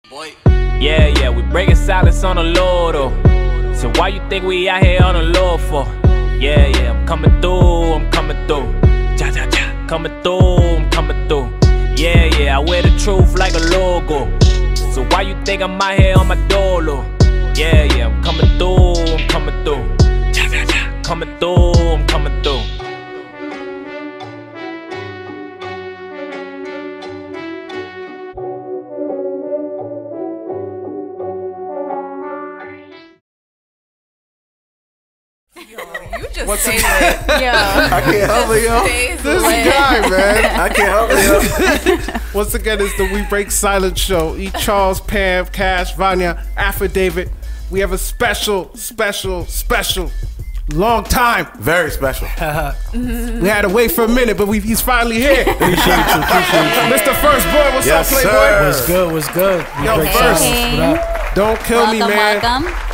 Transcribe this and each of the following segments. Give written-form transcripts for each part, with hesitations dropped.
Boy. Yeah, we breaking silence on the Lord, oh. So why you think we out here on the Lord for? Yeah, I'm coming through, ja, ja, ja. Coming through, I'm coming through. Yeah, I wear the truth like a logo. So why you think I'm out here on my dolo? Yeah, I'm coming through, ja, ja, ja. Coming through, I'm coming through. You just say that. I can't help it, yo. This guy, man. I can't help it, yo. Once again, it's the We Break Silence show. E. Charles, Pam, Cash, Vanya, Affidavit. We have a special, long time. Very special. We had to wait for a minute, but he's finally here. Appreciate you. Mr. Firzt Born, what's up, Playboy? Sir. What's good? Yo, First, What up? don't kill me, man.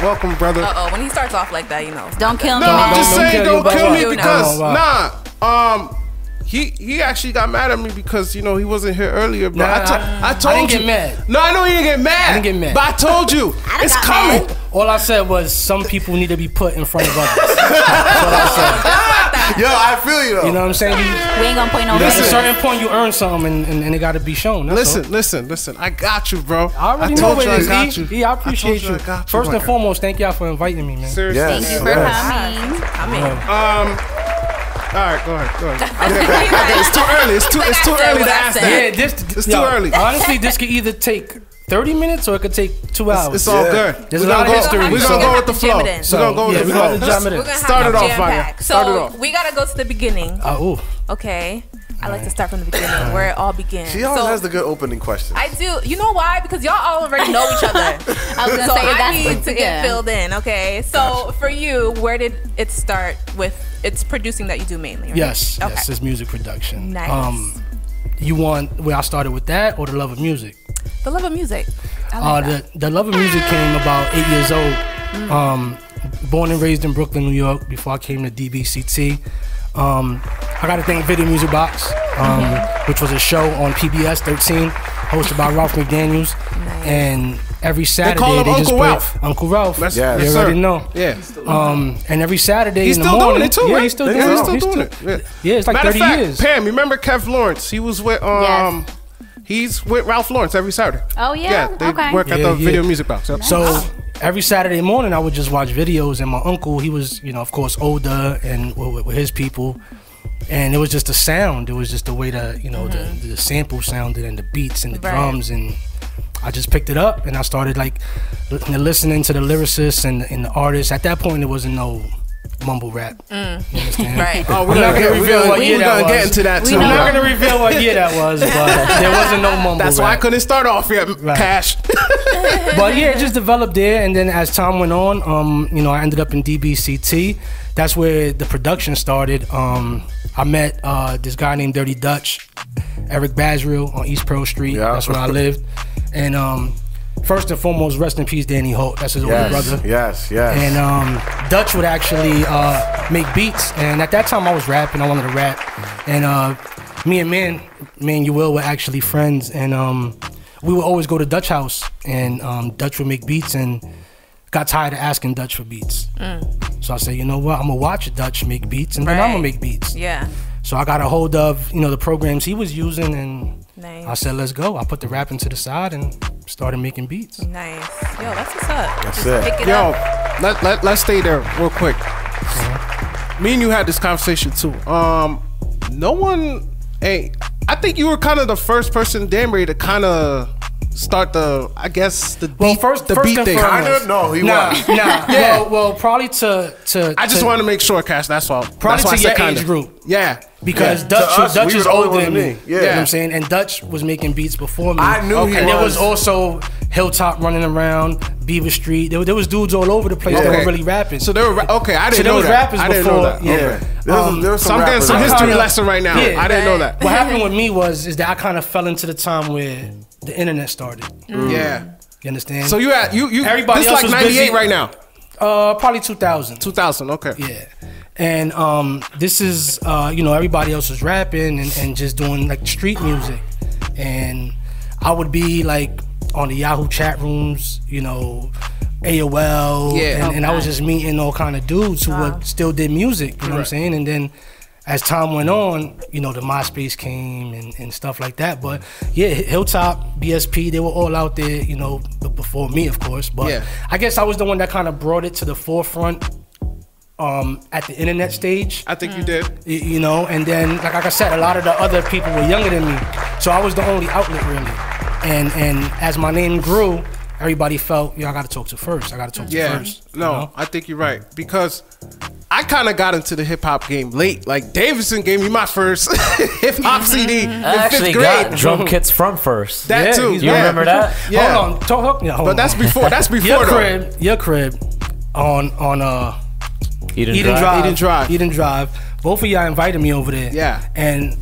Welcome, brother. When he starts off like that, you know. Don't kill me, No, I'm man. just saying, don't kill me because, Wow. he actually got mad at me because, he wasn't here earlier. But I told I didn't you. get mad. No, I know he didn't get mad. I didn't get mad. But I told you, it's coming. All I said was some people need to be put in front of others. That's all I said. Yo, I feel you, though. You know what I'm saying? We ain't gonna point no At a fingers. certain point, you earn something, and it got to be shown. That's all. Listen. I got you, bro. I already know told what you it I is. got you. I appreciate you. I got you, First my and guy. foremost, thank y'all for inviting me, man. Seriously. Yes. Thank you for coming. All right, go ahead. It's too early. It's too early to ask that. Yeah, It's too early. Honestly, this could either take 30 minutes or it could take 2 hours. It's all good. There's a lot of history. We're gonna go with the flow. We're gonna go with the flow. We're gonna jam it in. Start it off, Vanya. Start it So off. we gotta go to the beginning. Okay. I like to start from the beginning, where it all begins. She always has the good opening question. I do. You know why? Because y'all all already know each other. I was gonna So say I that's need to get filled in. Okay. So for you, where did it start with? It's producing that you do mainly, right? Yes, Okay. yes, it's music production. Nice. You want where I started with that or the love of music? The love of music. I like that. The love of music came about 8 years old. Born and raised in Brooklyn, New York. Before I came to DBCT, I got to thank Video Music Box, which was a show on PBS 13, hosted by Ralph McDaniels, and every Saturday call him they just Uncle play Ralph. Uncle Ralph. Yes, you yes, already sir. know. Yeah. And every Saturday He's in the still morning, doing it too, yeah, right? he's still Yeah, doing he's it. still doing it. Yeah, it's like Matter 30 of fact, years. Pam, you remember Kev Lawrence? He was with Yes. he's with Ralph Lawrence every Saturday. Oh, yeah? Yeah, they Okay. work at Yeah, the yeah. Video Music Box. Yep. So every Saturday morning, I would just watch videos, and my uncle, he was, of course, older and with his people, and it was just the sound. It was just the way the sample sounded and the beats and the drums, and I just picked it up and I started listening to the lyricists and the artists. At that point, there wasn't no mumble rap. You understand? Right. Oh, I'm not gonna reveal what year that was. get into that too. I'm not gonna reveal what year that was, but there wasn't no mumble That's rap. why I couldn't start off yet, Cash. But yeah, it just developed there, and then as time went on, I ended up in DBCT. That's where the production started. I met this guy named Dirty Dutch, Eric Basriel on East Pearl Street. Yeah. That's where I lived. And first and foremost, rest in peace, Danny Holt. That's his older brother. Yes. And Dutch would actually make beats, and at that time I was rapping. I wanted to rap, and me and Manuel were actually friends, and we would always go to Dutch house, and Dutch would make beats, and got tired of asking Dutch for beats. So I said, you know what, I'm gonna watch Dutch make beats, and then I'm gonna make beats. Yeah. So I got a hold of the programs he was using, and Nice. I said, let's go. I put the rapping to the side and started making beats. Nice. Yo, that's what's up. That's Just it. Pick it Yo, up. let's stay there real quick. Me and you had this conversation too. No one. Hey, I think you were kind of the first person in Danbury to kind of start the beat, first the beat and thing. foremost- Kinda? No, he Nah. was. Yeah. Well, probably to I just want to make sure, Cash. That's all. Probably That's why I to said your kinda. age group. Yeah, because yeah. Dutch To us, Dutch we is were the only older one than to me. me. Yeah. You know what I'm saying? And Dutch was making beats before me. I knew he and there was was. also Hilltop running around, Beaver Street. There was dudes all over the place that Okay. were really rapping. So they were okay. I didn't there know was that. rappers I didn't before. know that. Yeah. Okay. There was So I'm getting rappers some out history there. lesson right now. Yeah. I didn't know that. What happened with me is that I kind of fell into the time where the internet started. Yeah. You understand? So you Everybody this else like was 98 busy. right now. Probably 2000. 2000. Okay. Yeah. And this is everybody else was rapping and just doing like street music, and I would be like on the Yahoo chat rooms, you know, AOL, and I was just meeting all kind of dudes who still did music, you know what I'm saying? And then as time went on, you know, the MySpace came and stuff like that. But yeah, Hilltop, BSP, they were all out there, you know, before me, of course. But I guess I was the one that kind of brought it to the forefront at the internet stage. I think you did. You know, and then, like I said, a lot of the other people were younger than me. So I was the only outlet, really. And as my name grew, everybody felt, I got to talk to Firzt. I got to talk to Firzt. No, you know? I think you're right. Because I kind of got into the hip hop game late. Like Davidson gave me my first hip hop CD in actually 5th grade. got drum kits from Firzt. That too. You remember that? Yeah. Hold on. Hold but on. that's before. That's before. Your crib on Eden Drive. Eden Drive. Both of y'all invited me over there. Yeah. And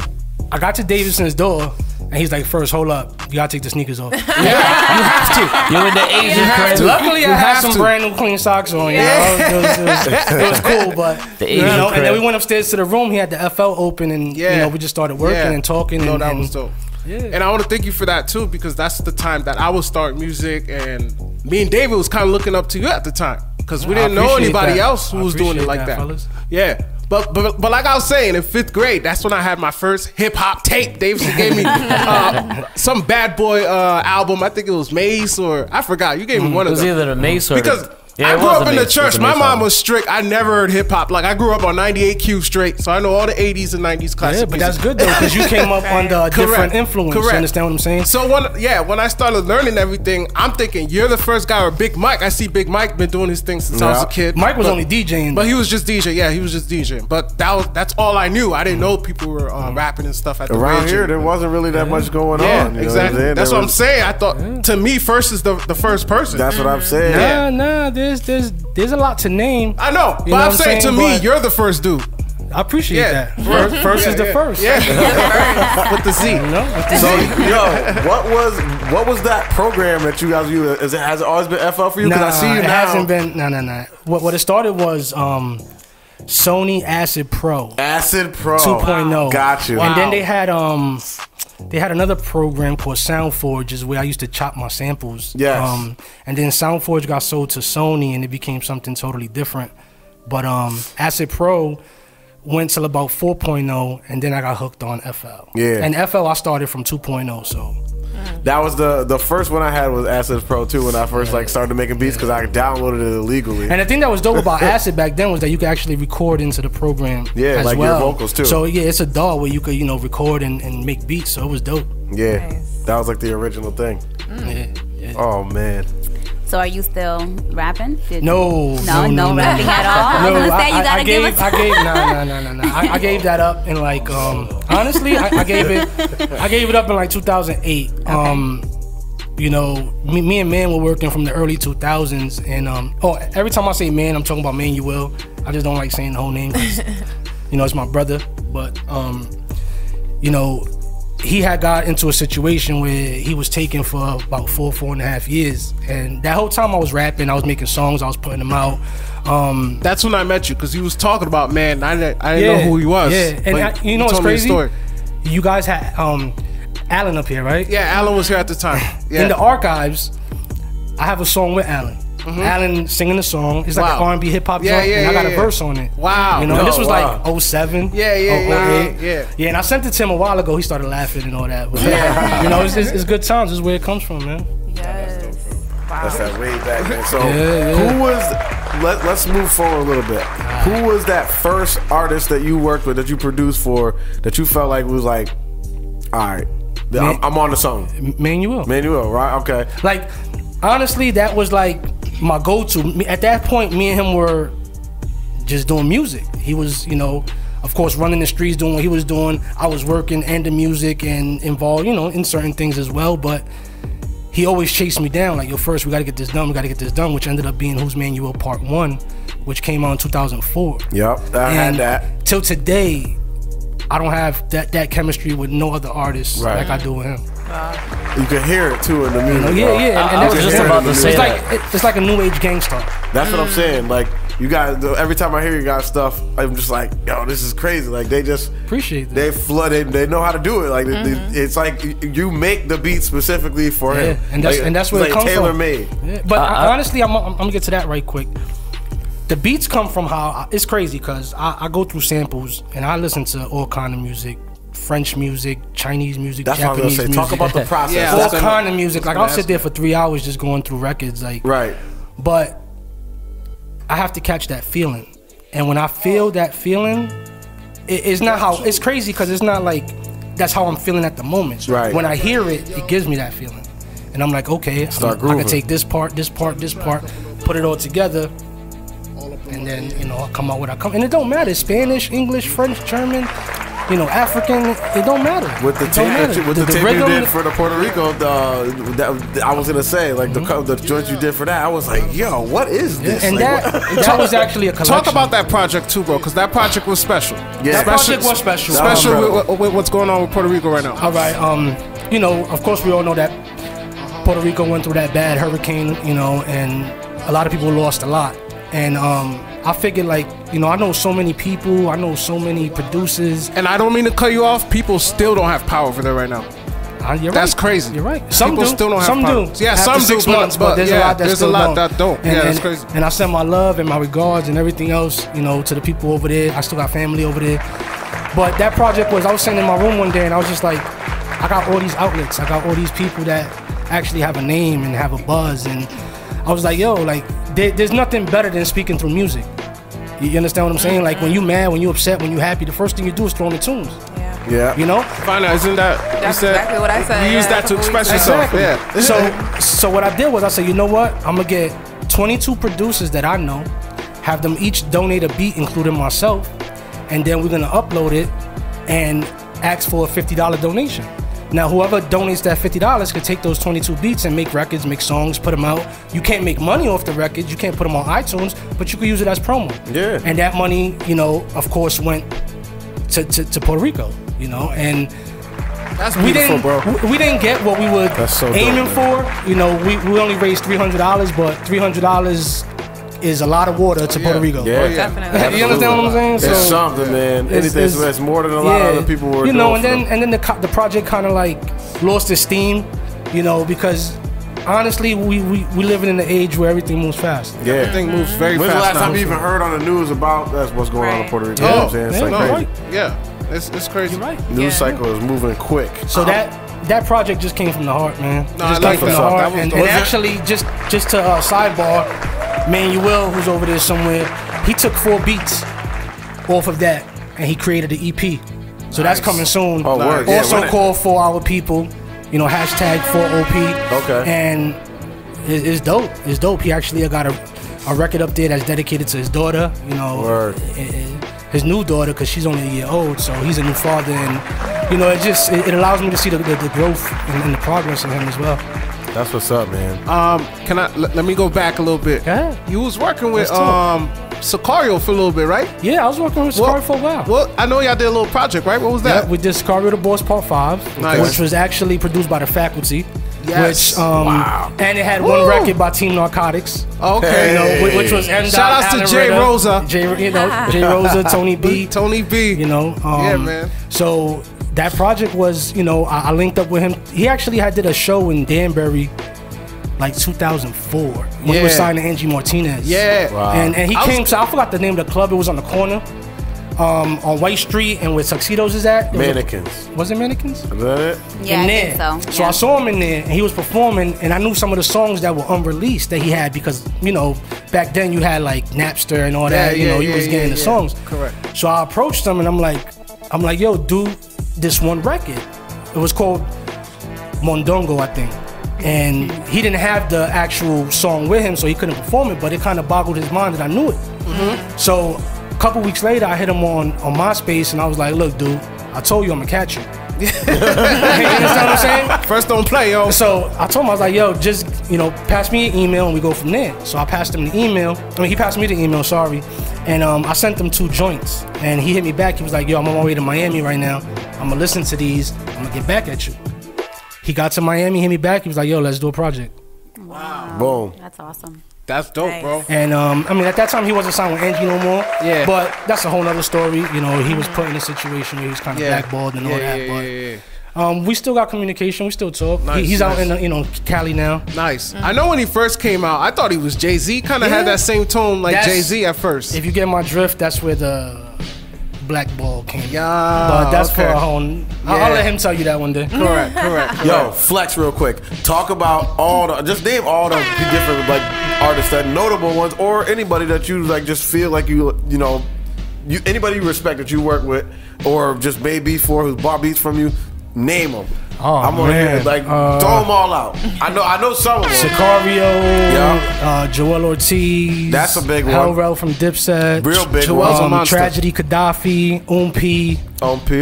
I got to Davidson's door. And he's like, Firzt, hold up. You gotta take the sneakers off. You have to. You in the Asian crib. Luckily, I had some brand new clean socks on. You know? It was cool, but The you know. Asian And then we crib. went upstairs to the room. He had the FL open, and you know, we just started working and talking. No, and, that was dope. Yeah. And I want to thank you for that too, because that's the time that I was starting music, and me and David was kind of looking up to you at the time, because we didn't know anybody else who was doing it like that. Fellas. Yeah. But like I was saying, in 5th grade, that's when I had my first hip hop tape. Davidson gave me some Bad Boy album. I think it was Mace, or I forgot. You gave me one It of was them. either the Mace or Because Yeah, I it grew was up a in the Mace. It church. was a My Mace mom album. was strict. I never heard hip hop. Like I grew up on 98Q straight, so I know all the 80s and 90s classic Yeah, but music. that's good though, because you came up under a different influence. Correct. You understand what I'm saying? So when I started learning everything, I'm thinking you're the first guy, or Big Mike. I see Big Mike been doing his thing since I was a kid. Mike was only DJing, but he was just DJ. Yeah, he was just DJing. But that's all I knew. I didn't know people were rapping and stuff at the Around radio. here, there wasn't really that much going Yeah, on. You know exactly. what I'm saying? That's There what I'm was- saying. I thought to me, Firzt is the first person. That's what I'm saying. Nah, there's a lot to name. I know, but You know I'm what saying to me, But you're the first dude. I appreciate Yeah. that. First is the first. Yeah, with the Z. You know? With the So, Z. yo, what was that program that you guys use? Has it always been FL for you? Because Nah, I see you it now. hasn't been. Nah. What it started was Sony Acid Pro Acid Pro 2.0. Got you. And then they had another program called SoundForge, is where I used to chop my samples. Yes. And then SoundForge got sold to Sony, and it became something totally different. But Acid Pro went till about 4.0, and then I got hooked on FL. Yeah. And FL I started from 2.0, so. That was the first one I had was Acid Pro too, when I first started making beats, because I downloaded it illegally. And the thing that was dope about Acid back then was that you could actually record into the program as like well. your vocals too. So yeah, it's a DAW where you could, record and make beats, so it was dope. Yeah, Nice. that was like the original thing. Yeah. Oh man. So are you still rapping? No rapping at all. I was gonna say you gotta give us. I gave that up in like honestly I gave it up in like 2008. Me and Man were working from the early 2000s, and every time I say Man, I'm talking about Manuel. I just don't like saying the whole name 'cause, it's my brother. But he had got into a situation where he was taken for about 4.5 years, and that whole time I was rapping, I was making songs, I was putting them out. That's when I met you, because he was talking about Man. I didn't know who he was. Yeah, and but you know he what's told me his crazy? story. You guys had Alan up here, right? Yeah, Alan was here at the time. Yeah. In the archives, I have a song with Alan. Alan singing the song. It's like Wow. an R&B hip hop Yeah, joint, yeah, and I got yeah, a yeah. verse on it. Wow. And this was wow. like 07. Yeah. 08. Yeah, and I sent it to him a while ago. He started laughing and all that. But, it's good times. This is where it comes from, man. Yes. That's that way back then. So Yeah. who was? Let's move forward a little bit. Who was that first artist that you worked with, that you produced for, that you felt like was like, all right, I'm on to something. Manuel. Manuel, right? Okay. Like, honestly, that was like my go-to. At that point, me and him were just doing music. He was, of course, running the streets, doing what he was doing. I was working and the music and involved, in certain things as well. But he always chased me down, like, yo, Firzt, we gotta get this done, which ended up being Who's Manuel Part 1, which came out in 2004. Yep, I had And that. till today, I don't have that chemistry with no other artist like I do with him. You can hear it too in the music. Yeah, and I was just about to say it's that. like it's like a new age gangster. That's what I'm saying. Like You guys, every time I hear you guys stuff, I'm just like, yo, this is crazy. Like they just appreciate that. They flood. They know how to do it. Like it's like you make the beat specifically for him, and that's where it's it like comes tailor from. made. Yeah. But honestly, I'm gonna get to that right quick. The beats come from how it's crazy because I go through samples and I listen to all kind of music. French music, Chinese music, that's Japanese music. Talk about the process. Yeah, all kind of music. Like I'll sit there for 3 hours just going through records. Like right. But I have to catch that feeling, and when I feel that feeling, it's not how it's crazy because it's not like that's how I'm feeling at the moment. Right. When I hear it, it gives me that feeling, and I'm like, okay, I can take this part, put it all together. And then, I come out with and it don't matter. Spanish, English, French, German, African, it don't matter. With the tape, you did for the Puerto Rico, I was gonna say, like the joints you did for that, I was like, yo, what is this? And like, that was actually a collection. Talk about that project too, bro, because that project was special. Yeah, that project was special. Special with what's going on with Puerto Rico right now. All right, of course we all know that Puerto Rico went through that bad hurricane, and a lot of people lost a lot. And I figured, like, I know so many people, I know so many producers. And I don't mean to cut you off, people still don't have power over there right now. That's crazy. You're right. Some people still don't have power. Yeah, some do. 6 months, but there's a lot that don't. And, that's crazy. And I send my love and my regards and everything else, to the people over there. I still got family over there. But that project I was sitting in my room one day and I was just like, I got all these outlets. I got all these people that actually have a name and have a buzz. And I was like, yo, like, there's nothing better than speaking through music. You understand what I'm saying? Like when you mad, when you upset, when you happy, the first thing you do is throw in the tunes. Yeah. Find out, isn't that? That's exactly what I said. You use that to express yourself. Exactly. Yeah. So what I did was I said, you know what? I'm gonna get 22 producers that I know, have them each donate a beat, including myself, and then we're gonna upload it and ask for a $50 donation. Now, whoever donates that $50 could take those 22 beats and make records, make songs, put them out. You can't make money off the records. You can't put them on iTunes, but you could use it as promo. Yeah. And that money, of course, went to Puerto Rico, and that's beautiful, bro. We didn't get what we were aiming for. We only raised $300, but $300 is a lot of water to Puerto Rico. Yeah, definitely. You understand what I'm saying? It's something, man. Anything that's more than a lot of other people were doing. And then the project kind of like lost its steam, because honestly, we living in an age where everything moves fast. Yeah, everything moves very fast. When's the last time you now? even heard on the news about what's going on in Puerto Rico? Yeah. You know what I'm saying? It's like crazy. Right. Yeah, it's crazy. You're right. News cycle is moving quick. So that project just came from the heart, man. No, I like from that. the heart. And actually, just to sidebar, Manuel, who's over there somewhere, he took 4 beats off of that and he created an EP. So that's coming soon. Oh, word. Also called 4 Hour People, hashtag 4OP. Okay. And it's dope. It's dope. He actually got a record up there that's dedicated to his daughter, Word. his new daughter, because she's only a year old, so he's a new father. And, it allows me to see the growth and the progress in him as well. That's what's up, man. Can I let me go back a little bit? Yeah. You was working with Sicario for a little bit, right? Yeah, I was working with Sicario for a while. Well, I know y'all did a little project, right? What was that? Yeah, we did Sicario the Boss Part 5, which was actually produced by the Faculty. Yes. Which and it had one record by Team Narcotics. Okay. Which was shout outs to Jay Rosa. Jay Rosa, Tony B. Tony B. Yeah, man. So that project was, I linked up with him. He actually did a show in Danbury, like 2004, when he was signed to Angie Martinez. Yeah. Wow. And he came to, I forgot the name of the club. It was on the corner, on White Street, and where Tuxedos is at. Mannequins. Was it Mannequins? Is that it? Yeah, in I there. think so. So I saw him in there, and he was performing, and I knew some of the songs that were unreleased that he had because, back then you had like Napster and all that. He was getting the songs. Correct. So I approached him, and I'm like, yo, do this one record. It was called Mondongo, I think. And he didn't have the actual song with him, so he couldn't perform it, but it kind of boggled his mind that I knew it. Mm-hmm. So a couple weeks later, I hit him on MySpace, and I was like, look, dude, I told you I'm gonna catch you. You understand what I'm saying? First don't play, yo. So I told him, I was like, yo, just, pass me an email and we go from there. So I passed him the email. He passed me the email, sorry. And I sent him 2 joints. And he hit me back. He was like, yo, I'm on my way to Miami right now. I'm gonna listen to these. I'm gonna get back at you. He got to Miami, hit me back. He was like, yo, let's do a project. Wow. Boom. That's awesome. That's dope, Nice. bro. And I mean, at that time he wasn't signed with Angie no more. Yeah. But that's a whole other story. You know, he was put in a situation where he was kind of Yeah. blackballed and all that. But yeah. we still got communication. We still talk. Nice, He's out nice. in Cali now. Nice. I know when he first came out, I thought he was Jay-Z. Kind of had that same tone like That's- Jay-Z at first. If you get my drift, that's where the blackball came. Yeah, But that's okay. for a whole. I'll let him tell you that one day. Correct. Yo, flex real quick. Talk about just name all the different like artists, that notable ones, or anybody that you like just feel like you know, anybody you respect that you work with, or just made beats for, who's bought beats from you. Name them. Oh, I'm gonna hear man. like throw them all out. I know some of them. Sicario, Joel Ortiz. That's a big one. Hellrell from Dipset. Real big Joel's one. a monster. Tragedy Gaddafi. P. Okay.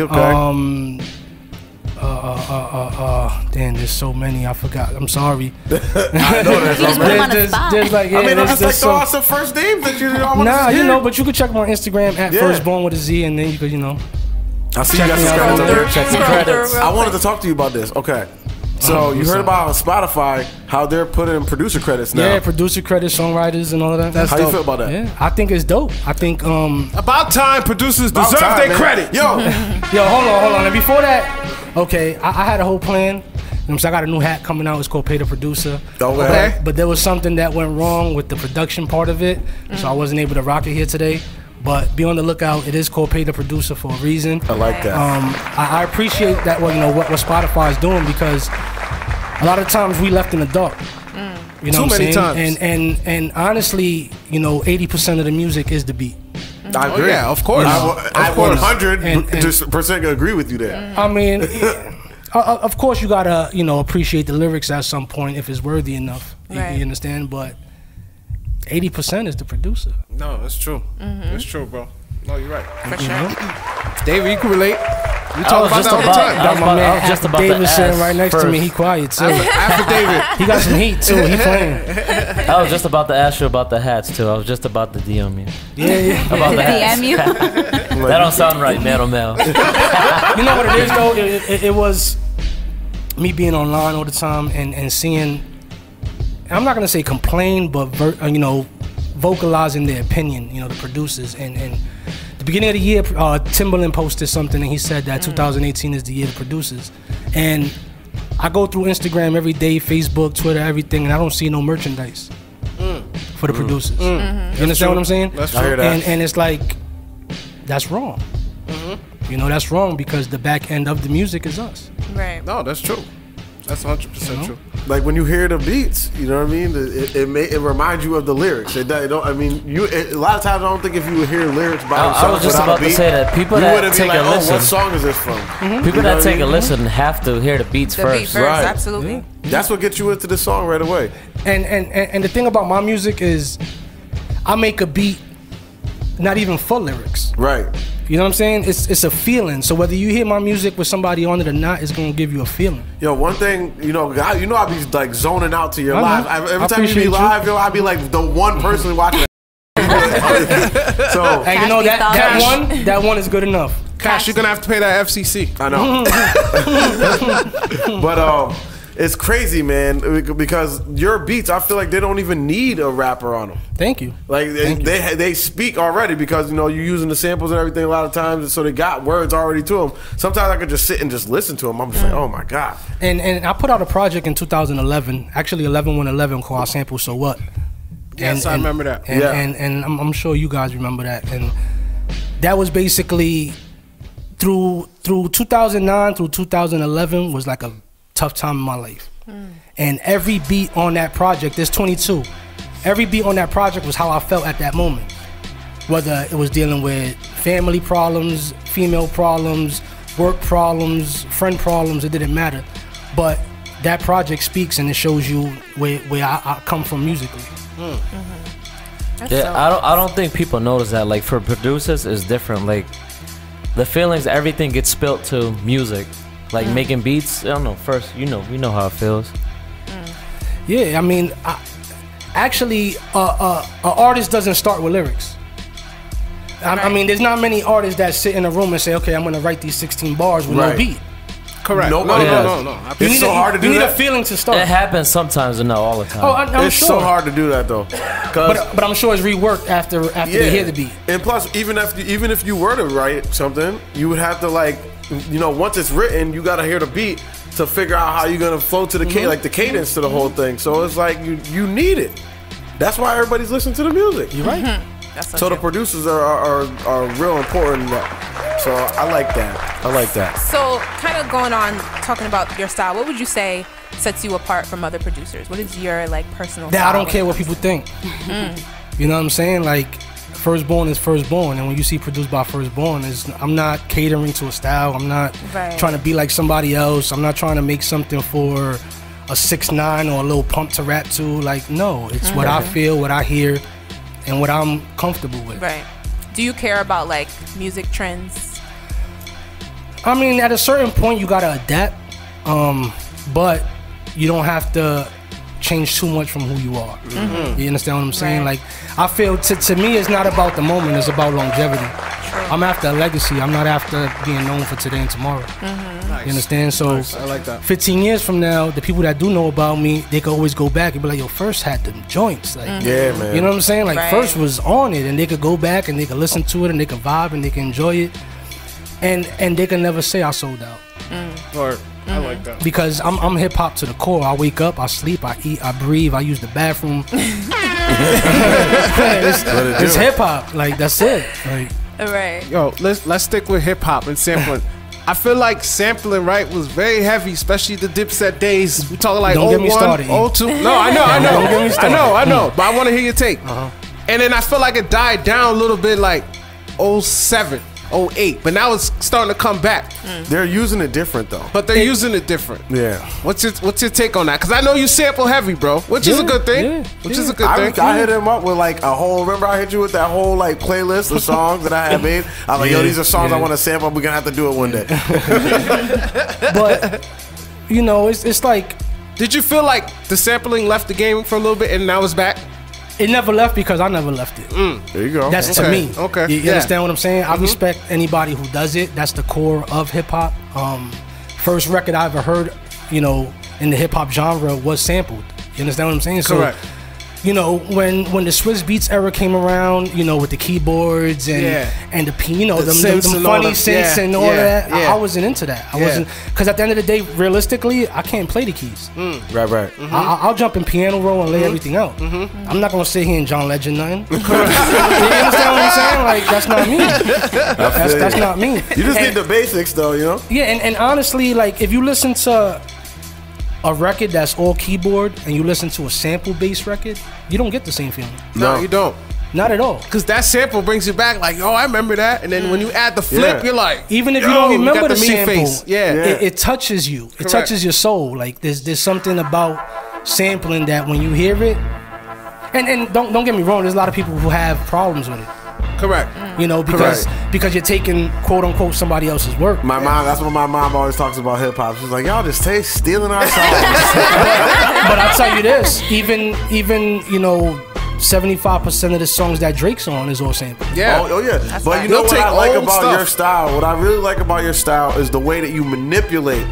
Damn, there's so many. I forgot. I'm sorry. I know that's You just put him on the spot. There's like, yeah, I mean, I'm there's just like throw so, out some first names that you all want nah, to you hear. know, but you could check my Instagram at Yeah. Firzt Born with a Z, and then you could, I see you check got me some out scratches on up there. there. Check the Scroll credits. through real I wanted to quick. talk to you about this. Okay. So you what's heard up? about on Spotify how they're putting producer credits now. Yeah, producer credits, songwriters, and all of that. That's How you dope. feel about that? Yeah, I think it's dope. I think About time producers About deserve time, their man. credit. Yo, Yo, hold on. And before that, okay, I had a whole plan. You know what I'm saying? I got a new hat coming out. It's called Pay the Producer. Okay. But there was something that went wrong with the production part of it, so I wasn't able to rock it here today. But be on the lookout. It is called Pay the Producer for a reason. I like that. I appreciate that. Well, what Spotify is doing, because a lot of times we left in the dark. You know Too what I'm many saying? times. And honestly, 80% of the music is the beat. I agree. yeah, of course. I Of course. 100% agree with you there. I mean, of course you gotta appreciate the lyrics at some point if it's worthy enough. Right. You understand? But 80% is the producer. No, that's true. That's true, bro. No, you're right. For sure. David, you can relate. We I talk was about just that all the about- time. I Got was my about- man I was just about David to sitting ask right next to me. first. He quiet too. After David. He got some heat too. He playing. I was just about to ask you about the hats too. I was just about to DM you Yeah. about the hats. DM you. That don't sound right, Metal Mel. You know what it is though? It was me being online all the time and seeing. I'm not gonna say complain, but vocalizing their opinion. The producers and the beginning of the year, Timbaland posted something and he said that 2018 is the year of producers. And I go through Instagram every day, Facebook, Twitter, everything, and I don't see no merchandise for the producers. You understand what I'm saying? That's I hear true. that. And it's like, that's wrong. That's wrong because the back end of the music is us. Right. No, that's true. That's 100% true. Like when you hear the beats, you know what I mean? It reminds you of the lyrics. It don't. I mean, a lot of times I don't think if you would hear lyrics by I themselves was just without about a beat, to say that people you that wouldn't be take like, a oh, listen, what song is this from? people You know that what take I a mean? listen have to hear the beats The beat first. first, Right. absolutely. That's what gets you into the song right away. And the thing about my music is I make a beat not even for lyrics. Right. You know what I'm saying? It's a feeling. So whether you hear my music with somebody on it or not, it's gonna give you a feeling. Yo, one thing, I be like zoning out to your I know. live. I Every time you be appreciate you. live, I be like the one person watching. So And that one is good enough. Cash, you're going to have to pay that FCC. I know. But it's crazy, man, because your beats, I feel like they don't even need a rapper on them. Thank you. Like they speak already because you're using the samples and everything a lot of times, so they got words already to them. Sometimes I could just sit and just listen to them. I'm just like, oh my god. And I put out a project in 2011, actually 11/1/11 called Sample So What. Yes, I remember that. And, Yeah. and I'm sure you guys remember that. And that was basically through 2009 through 2011 was like a tough time in my life. And every beat on that project, there's 22. Every beat on that project was how I felt at that moment. Whether it was dealing with family problems, female problems, work problems, friend problems, it didn't matter. But that project speaks and it shows you where I come from musically. Yeah, I don't think people notice that. Like for producers, it's different. Like the feelings, everything gets spilt to music. Like making beats, I don't know. First, we know how it feels. Yeah, I mean, actually, an artist doesn't start with lyrics. I mean, there's not many artists that sit in a room and say, okay, I'm gonna write these 16 bars with no Right. beat. Correct. Nobody No. does. It's so hard to do You need that. a feeling to start. It happens sometimes, but not all the time. Oh, I'm It's sure. so hard to do that though. But I'm sure it's reworked after they hear the beat. And plus, even if you were to write something, you would have to once it's written, you got to hear the beat to figure out how you're gonna flow to the the cadence to the whole thing. So it's like you need it. That's why everybody's listening to the music. You're right. That's So the producers are real important in that. So I like that. So kind of going on, talking about your style, what would you say sets you apart from other producers? What is your personal That style? I don't care what people think. You know what I'm saying? Like, Firzt Born is Firzt Born, and when you see produced by Firzt Born, I'm not catering to a style. I'm not trying to be like somebody else. I'm not trying to make something for a 6ix9ine or a little pump to rap to. Like, no, it's what I feel, what I hear, and what I'm comfortable with. Right. Do you care about music trends? I mean, at a certain point, you gotta adapt, but you don't have to change too much from who you are. You understand what I'm saying? Right. Like, I feel to me, it's not about the moment; it's about longevity. I'm after a legacy. I'm not after being known for today and tomorrow. Nice. You understand? So, Nice. I like that. 15 years from now, the people that do know about me, they can always go back and be like, "Yo, Firzt had them joints." Like, Yeah, man. you know what I'm saying? Like, Right. Firzt was on it, and they could go back and they could listen to it, and they could vibe and they can enjoy it, and they can never say I sold out. Or I like that. Because I'm hip hop to the core. I wake up, I sleep, I eat, I breathe, I use the bathroom. It's hip hop. Like, that's it. Like, Right. Yo, let's stick with hip hop and sampling. I feel like sampling, right, was very heavy, especially the Dipset days. We talking like Don't get me 01, started, E. 02. No, I know. Don't get me started. I know. But I want to hear your take. And then I feel like it died down a little bit like 07, 08. But now it's starting to come back. They're using it different though. But they're using it different. Yeah. What's your take on that? Because I know you sample heavy, bro, which is a good thing. Which is a good thing. I hit him up with a whole. Remember, I hit you with that whole playlist of songs that I had made. I was like, "Yo, these are songs I want to sample. We're gonna have to do it one day." but it's like, Did you feel like the sampling left the game for a little bit and now it's back? it never left because I never left it. There you go. That's Okay, to me. okay, You yeah. understand what I'm saying? I respect anybody who does it. That's the core of hip hop. First record I ever heard, in the hip hop genre was sampled. You understand what I'm saying? Correct. So, when the Swiss Beats era came around, with the keyboards and the synths and all funny the- synths and all yeah, that, yeah. I wasn't into that. I wasn't, because at the end of the day, realistically, I can't play the keys. Right. I'll jump in piano roll and lay everything out. I'm not gonna sit here and John Legend nothing. You understand what I'm saying? Like, that's not me. That's not me. You just need the basics though, Yeah, and honestly, like, if you listen to a record that's all keyboard and you listen to a sample-based record, you don't get the same feeling. No, you don't. Not at all. Because that sample brings you back like, oh, I remember that. And then when you add the flip, Yeah. you're like, Even if yo, you don't you remember got the mean sample, face. Yeah. it touches you. It Correct. touches your soul. Like, there's something about sampling that when you hear it, and don't get me wrong, there's a lot of people who have problems with it. Correct. Because you're taking quote unquote somebody else's work. My mom. That's what my mom always talks about hip hop. She's like, "Y'all just stealing our songs." But I'll tell you this, even 75% of the songs that Drake's on is all sample. Yeah. Oh yeah. But fine. you know They'll what take I like old about stuff. your style? What I really like about your style is the way that you manipulate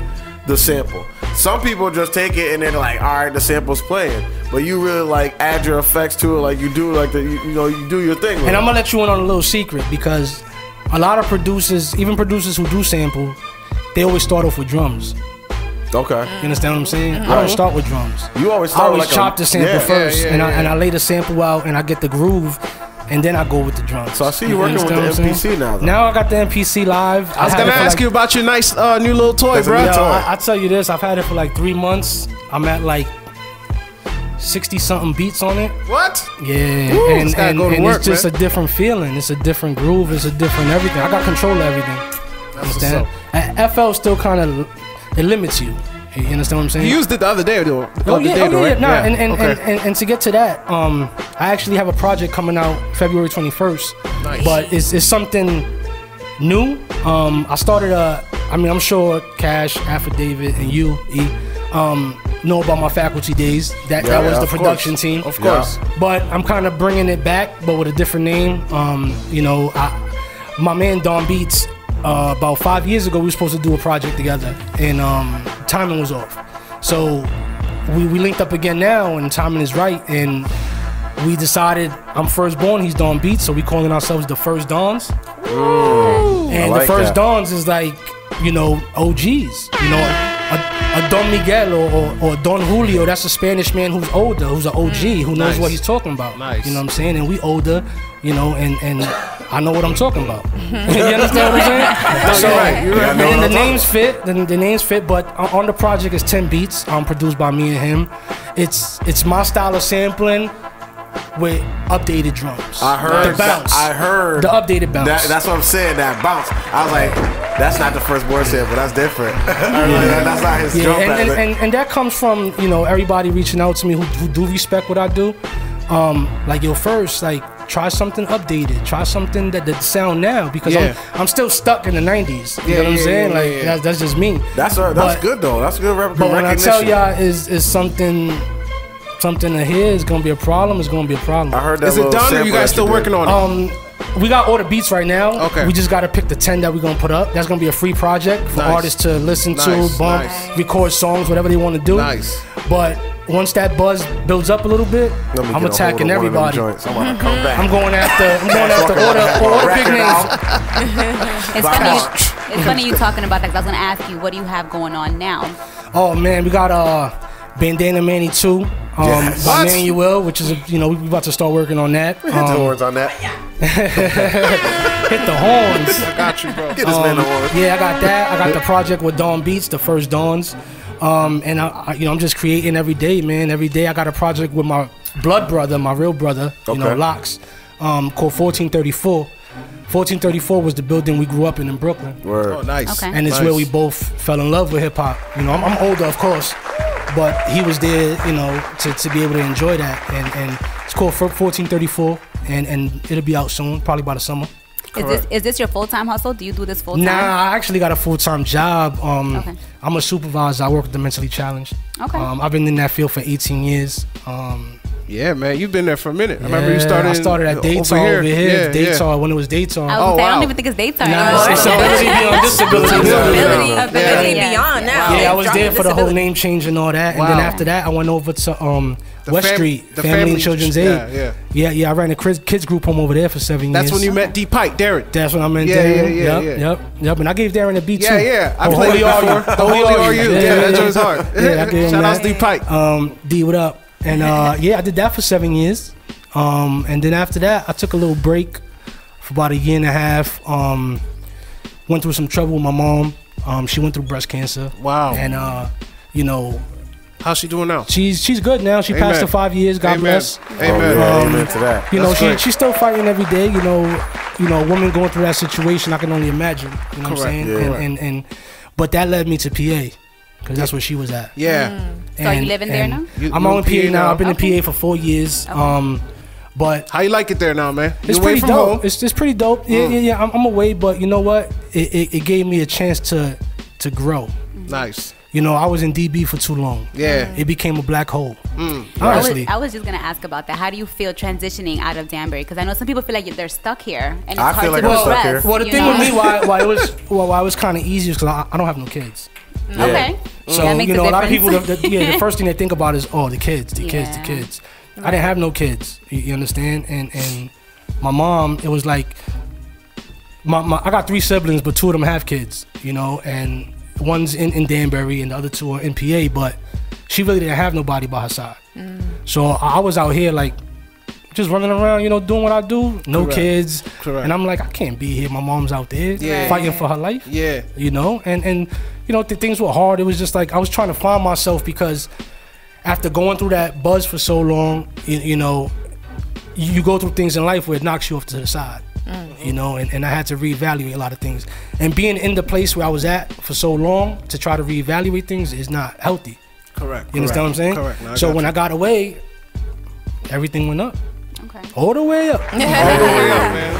the sample. Some people just take it and they're like, all right, the sample's playing. But you really add your effects to it, like you do, you do your thing. And I'm gonna let you in on a little secret, because a lot of producers, even producers who do sample, they always start off with drums. Okay. You understand what I'm saying? I don't start with drums. You always I start always with chop the sample first, yeah, and yeah. I lay the sample out, and I get the groove, and then I go with the drums. So I see you working with the understand what I'm MPC saying? now, though. Now I got the MPC live. I was going to ask you about your nice new little toy, That's a bro. new toy. I tell you this, I've had it for like 3 months. I'm at like 60-something beats on it. What? Yeah, Woo, and it's gotta go to work, it's just man. a different feeling. It's a different groove. It's a different everything. I got control of everything. Understand? At FL still kind of, it limits you. You understand what I'm saying? You used it the other day, though. Yeah. Nah, right? and to get to that, I actually have a project coming out February 21st. Nice. But it's something new. I started I'm sure Cash, Affidavit, and you, E, know about my faculty days. That was the of production course. team. Of course. But I'm kind of bringing it back, but with a different name. My man Don Beats, about 5 years ago, we were supposed to do a project together, and timing was off. So we linked up again now, and timing is right, and we decided I'm Firzt Born, he's Don Beats, so we calling ourselves the Firzt Dons. And like the Firzt that. Dons is like, you know, OGs. You know, a Don Miguel or Don Julio, that's a Spanish man who's older, who's an OG, who knows Nice. what he's talking about. Nice. You know what I'm saying? And we older, you know, and I know what I'm talking about. You understand what I'm saying? So, you're right, you're right. and then the names fit, the names fit, but on the project is 10 beats, produced by me and him. It's my style of sampling with updated drums. I heard the bounce. I heard the updated bounce. That's what I'm saying. That bounce. I was like, that's not the Firzt Born sample. That's different. That's not his drum pattern. and that comes from, you know, everybody reaching out to me who do respect what I do. Like, yo, first, like, try something updated. Try something that sound now, because I'm still stuck in the 90s. You know what I'm saying? Like, that's just me. That's good though. That's good recognition. But when I tell y'all is something to hear is gonna be a problem, it's gonna be a problem. I heard that. Is it done, or you guys still working on it? We got all the beats right now. Okay. We just got to pick the 10 that we're going to put up. That's going to be a free project for artists to listen to, bump, record songs, whatever they want to do. Nice. But once that buzz builds up a little bit, I'm attacking everybody. I'm gonna come back. I'm going after all the big names. It's funny you talking about that, 'cause I was going to ask you, what do you have going on now? Oh man, we got Bandana Manny 2 by Manuel, which is we about to start working on that. Hit the horns on that. Hit the horns. I got you, bro. Get this man the horns. Yeah, I got that. I got the project with Don Beats, the Firzt Dons. And I'm just creating every day, man. Every day I got a project with my blood brother, my real brother, Locks, called 1434. 1434 was the building we grew up in Brooklyn. Word. Oh, nice. Okay. And it's where we both fell in love with hip hop. You know, I'm older, of course, but he was there, to be able to enjoy that. And it's called 1434, and it'll be out soon, probably by the summer. Is this your full-time hustle? Do you do this full-time? Nah, I actually got a full-time job. Okay. I'm a supervisor. I work with the mentally challenged. Okay. I've been in that field for 18 years. Yeah, man, you've been there for a minute. I remember you started. I started at Dayton over here. Dayton when it was Dayton. I don't even think it's Dayton Nah, anymore. it's Disability Beyond. Ability Beyond now. Yeah, I was there for the whole name change and all that. And then after that, I went over to West Street, Family and Children's Aid. Yeah, I ran a kids group home over there for 7 years. That's when you met D Pike, Darren. That's when I met Darren. Yep. And I gave Darren a beat too. Yeah. I played Holy before. The Holy Are You. Yeah, that joint's hard. Yeah, I gave him Shout out that. to D Pike. D, what up? And I did that for 7 years. And then after that, I took a little break for about a year and a half. Went through some trouble with my mom. She went through breast cancer. Wow. And how's she doing now? She's good now. She passed the 5 years. God bless. Amen. Amen to that. She's still fighting every day. You know, a woman going through that situation, I can only imagine. You know what I'm saying? Yeah. And but that led me to PA. Because that's where she was at. Yeah. So are you living there now? I'm on PA now. I've been in PA for 4 years. But how you like it there now, man? It's away pretty from dope. home? It's pretty dope. Yeah. I'm away, but you know what? It gave me a chance to grow. Nice. You know, I was in DB for too long. Yeah. It became a black hole. Honestly. I was just gonna ask about that. How do you feel transitioning out of Danbury? Because I know some people feel like they're stuck here, and it's I hard feel like to I'm stuck progress. here. Well, the thing with me, why it was kind of easy is because I don't have no kids. Okay. So that makes a lot of difference. people, the first thing they think about is the kids. I didn't have no kids. You understand? And my mom, it was like I got 3 siblings, but 2 of them have kids. You know, and one's in Danbury and the other 2 are in PA. But she really didn't have nobody by her side. So I was out here like just running around, doing what I do. No kids. Correct. And I'm like, I can't be here. My mom's out there fighting for her life. Yeah. And things were hard. It was just like I was trying to find myself because after going through that buzz for so long, you go through things in life where it knocks you off to the side. And I had to reevaluate a lot of things. And being in the place where I was at for so long to try to reevaluate things is not healthy. Correct. You understand what I'm saying? Correct. No, so when I got away, everything went up. Okay. All the way up. All the way up, man.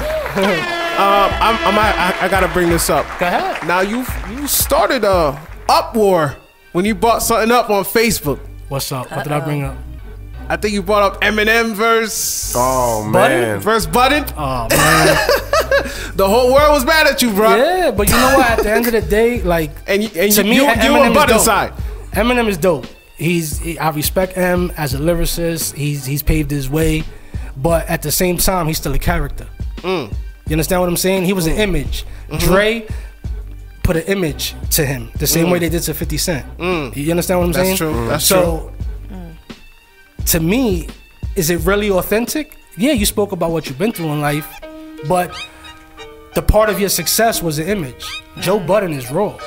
I gotta bring this up. Go ahead. Now you started a uproar when you brought something up on Facebook. What's up? What did I bring up? I think you brought up Eminem verse. Oh man. Verse Button. Oh man. The whole world was mad at you, bro. Yeah, but you know what? At the end of the day, like, to me, you Eminem on is Button dope. side. Eminem is dope. I respect him as a lyricist. He's paved his way, but at the same time, he's still a character. You understand what I'm saying? He was an image. Dre put an image to him the same way they did to 50 Cent. You understand what I'm saying? That's true. That's so, to me, is it really authentic? Yeah, you spoke about what you've been through in life, but the part of your success was the image. Joe Budden is raw.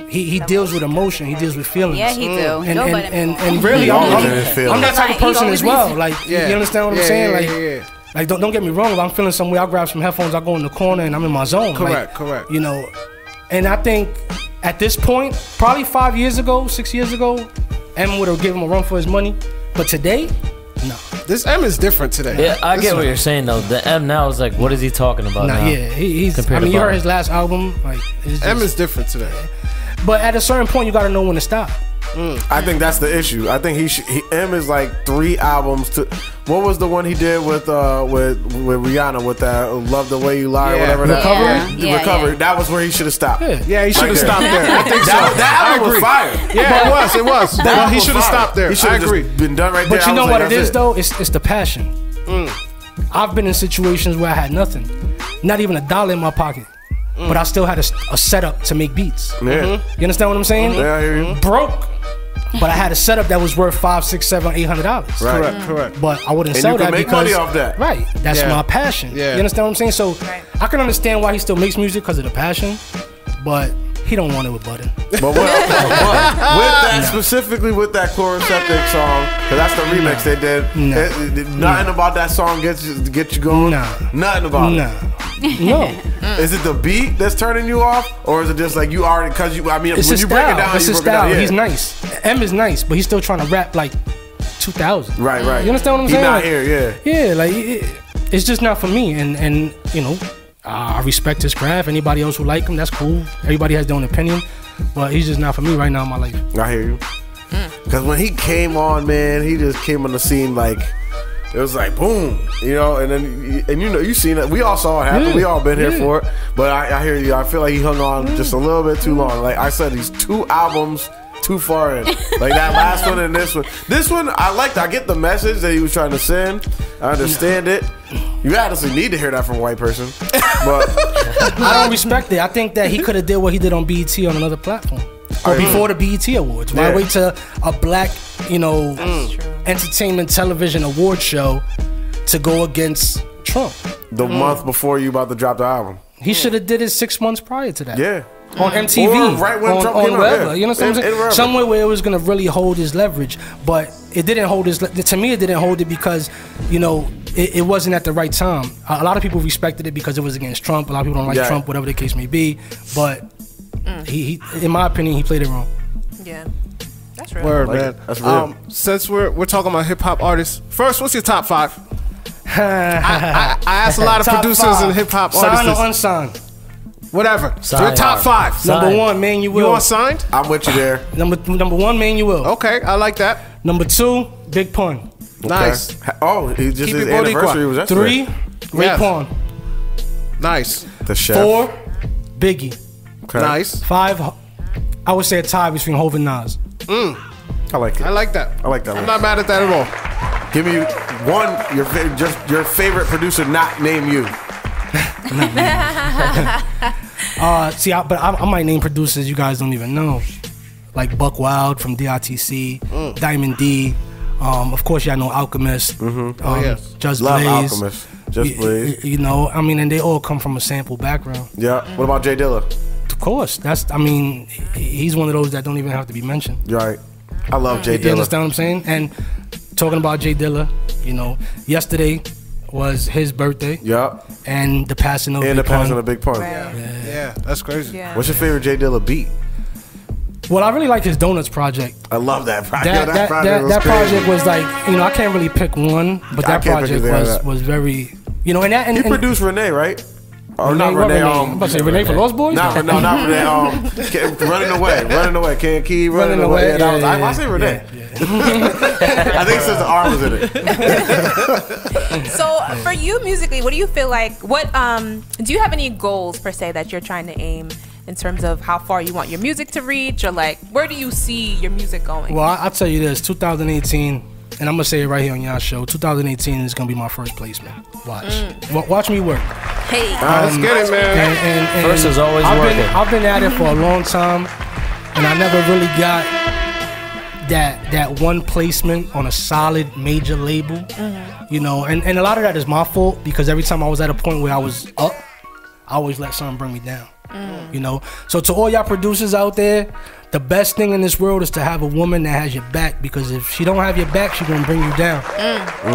He deals with emotion. He deals with feelings. Yeah, he do. And really, I'm that type of person as well. Like, you understand what I'm saying? Like, don't get me wrong. If I'm feeling some way, I'll grab some headphones, I'll go in the corner, and I'm in my zone. Correct. You know, and I think at this point, probably 5 years ago, 6 years ago, M would have given him a run for his money. But today, no. This M is different today. Yeah, I get what you're saying though. The M now is like, what is he talking about now? Yeah, he's. I mean, you heard his last album. Like, it's just, M is different today. But at a certain point, you got to know when to stop. I think that's the issue. I think M is like 3 albums to. What was the one he did with Rihanna with that "Love the Way You Lie" or whatever? Recovery. That was where he should have stopped. Yeah, he should have stopped there. I think so. That album was fire. Yeah, it was. He should have stopped there. He I agree. Been done right there. But you know what it is though? It's the passion. I've been in situations where I had nothing, not even $1 in my pocket. But I still had a setup to make beats. Yeah. You understand what I'm saying? Yeah, I hear you. Broke, but I had a setup that was worth $500, $600, $700, $800. Correct. But I wouldn't And sell you can that make because money off that. Right. That's my passion. Yeah. You understand what I'm saying? So I can understand why he still makes music because of the passion, but he don't want it with Budden. But with that, specifically with that Chloroseptic song, because that's the remix they did. Nothing about that song gets you going. Nothing about it. No. Is it the beat that's turning you off, or is it just like you already? Because you, I mean, It's when his you break style. it down, It's you his break it down. style. Yeah. He's nice. M is nice, but he's still trying to rap like 2000. Right. You understand what I'm He's saying? not Like, here. Yeah. Yeah, like it's just not for me. And you know, I respect his craft. Anybody else who like him, that's cool. Everybody has their own opinion, but he's just not for me right now in my life. I hear you. Because when he came on, man, he just came on the scene like it was like boom, you know. And then you seen it. We all saw it happen. Yeah. We all been here for it. But I hear you. I feel like he hung on just a little bit too long. Like I said, these 2 albums too far in. Like that last one and this one. This one I liked. I get the message that he was trying to send. I understand it. You honestly need to hear that from a white person. But I don't respect it. I think that he could have did what he did on BET on another platform. Or before the BET Awards. Why wait to a black, entertainment television award show to go against Trump? The month before you about to drop the album. He should have did it 6 months prior to that. Yeah. On MTV, Or right when on, Trump on came out, wherever, yeah. you know what I'm saying? Wherever. Somewhere where it was gonna really hold his leverage, but it didn't hold his. To me, it didn't hold it because, it wasn't at the right time. A lot of people respected it because it was against Trump. A lot of people don't like Trump, whatever the case may be. But he, in my opinion, he played it wrong. Yeah, that's real. Word, Like man. it. That's real. Since we're talking about hip hop artists, first, what's your top 5? I asked a lot of Top producers 5. and hip hop Signed or artists. unsigned? Whatever. Signed. Your top 5. Signed. Number 1, Manuel. You want signed? I'm with you there. Number 1, Manuel. Okay, I like that. Number 2, Big Pun. Nice. Okay. Oh, he just Keep his it Boricua. anniversary was yesterday. 3, Raekwon. Nice. The chef. 4, Biggie. Okay. Nice. 5, I would say a tie between Hov and Nas. I like it. I like that. I like that I'm one. not mad at that at all. Give me one, your favorite producer, not name you. But I might name producers you guys don't even know, like Buck Wild from DITC, Diamond D. Of course, y'all know Alchemist. Yes. Just Love Blaze. Alchemist. Just Blaze. And they all come from a sample background. Yeah. What about Jay Dilla? Of course, he's one of those that don't even have to be mentioned. You're right. I love Jay You Dilla. understand what I'm saying? And talking about Jay Dilla, yesterday was his birthday. Yep. And the passing of And Big the passing Pun. of Big Pun. Yeah, that's crazy. Yeah. What's your favorite Jay Dilla beat? Well, I really like his Donuts project. I love that project. That was crazy. project was like, I can't really pick one, but I that can't pick project that. was very, and He produced Renee, right? Or not what Renee. I'm about to say Renee for Lost Boys. Not Renee. Running away. Can't keep running away. I say Renee. Yeah. I think it says the R was in it. So for you musically, what do you feel like? What do you have any goals per se that you're trying to aim in terms of how far you want your music to reach, or like where do you see your music going? Well, I'll tell you this: 2018, and I'm gonna say it right here on y'all show. 2018 is gonna be my first placement. Watch me work. Hey, Let's get it, man. And First is always working. I've been at it for a long time, and I never really got that one placement on a solid major label. You know, and a lot of that is my fault, because every time I was at a point where I was up, I always let something bring me down. You know, so to all y'all producers out there, the best thing in this world is to have a woman that has your back, because if she don't have your back, she's gonna bring you down.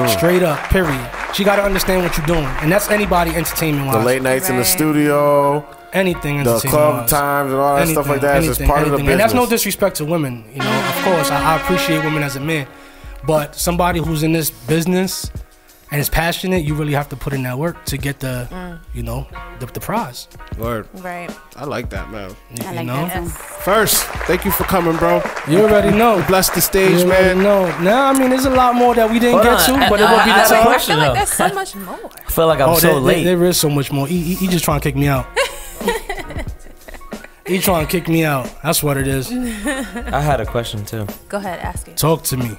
Straight up, period. She gotta understand what you're doing, and that's anybody entertainment wise. The late nights in the studio, anything, the club times, and all that stuff like that. It's just part of the business. And that's no disrespect to women. You know, of course, I appreciate women as a man, but somebody who's in this business and is passionate, you really have to put in that work to get the, you know, the prize. Word. right. I like that, man. I like know? that too. First, thank you for coming, bro. You already know. Bless the stage, You already man. know. Now, I mean, there's a lot more that we didn't get to, but it will be I the have a same. I question, feel like though. there's so much more. I feel like I'm so late. There is so much more. He just trying to kick me out. He trying to kick me out. That's what it is. I had a question too. Go ahead, ask it. Talk to me.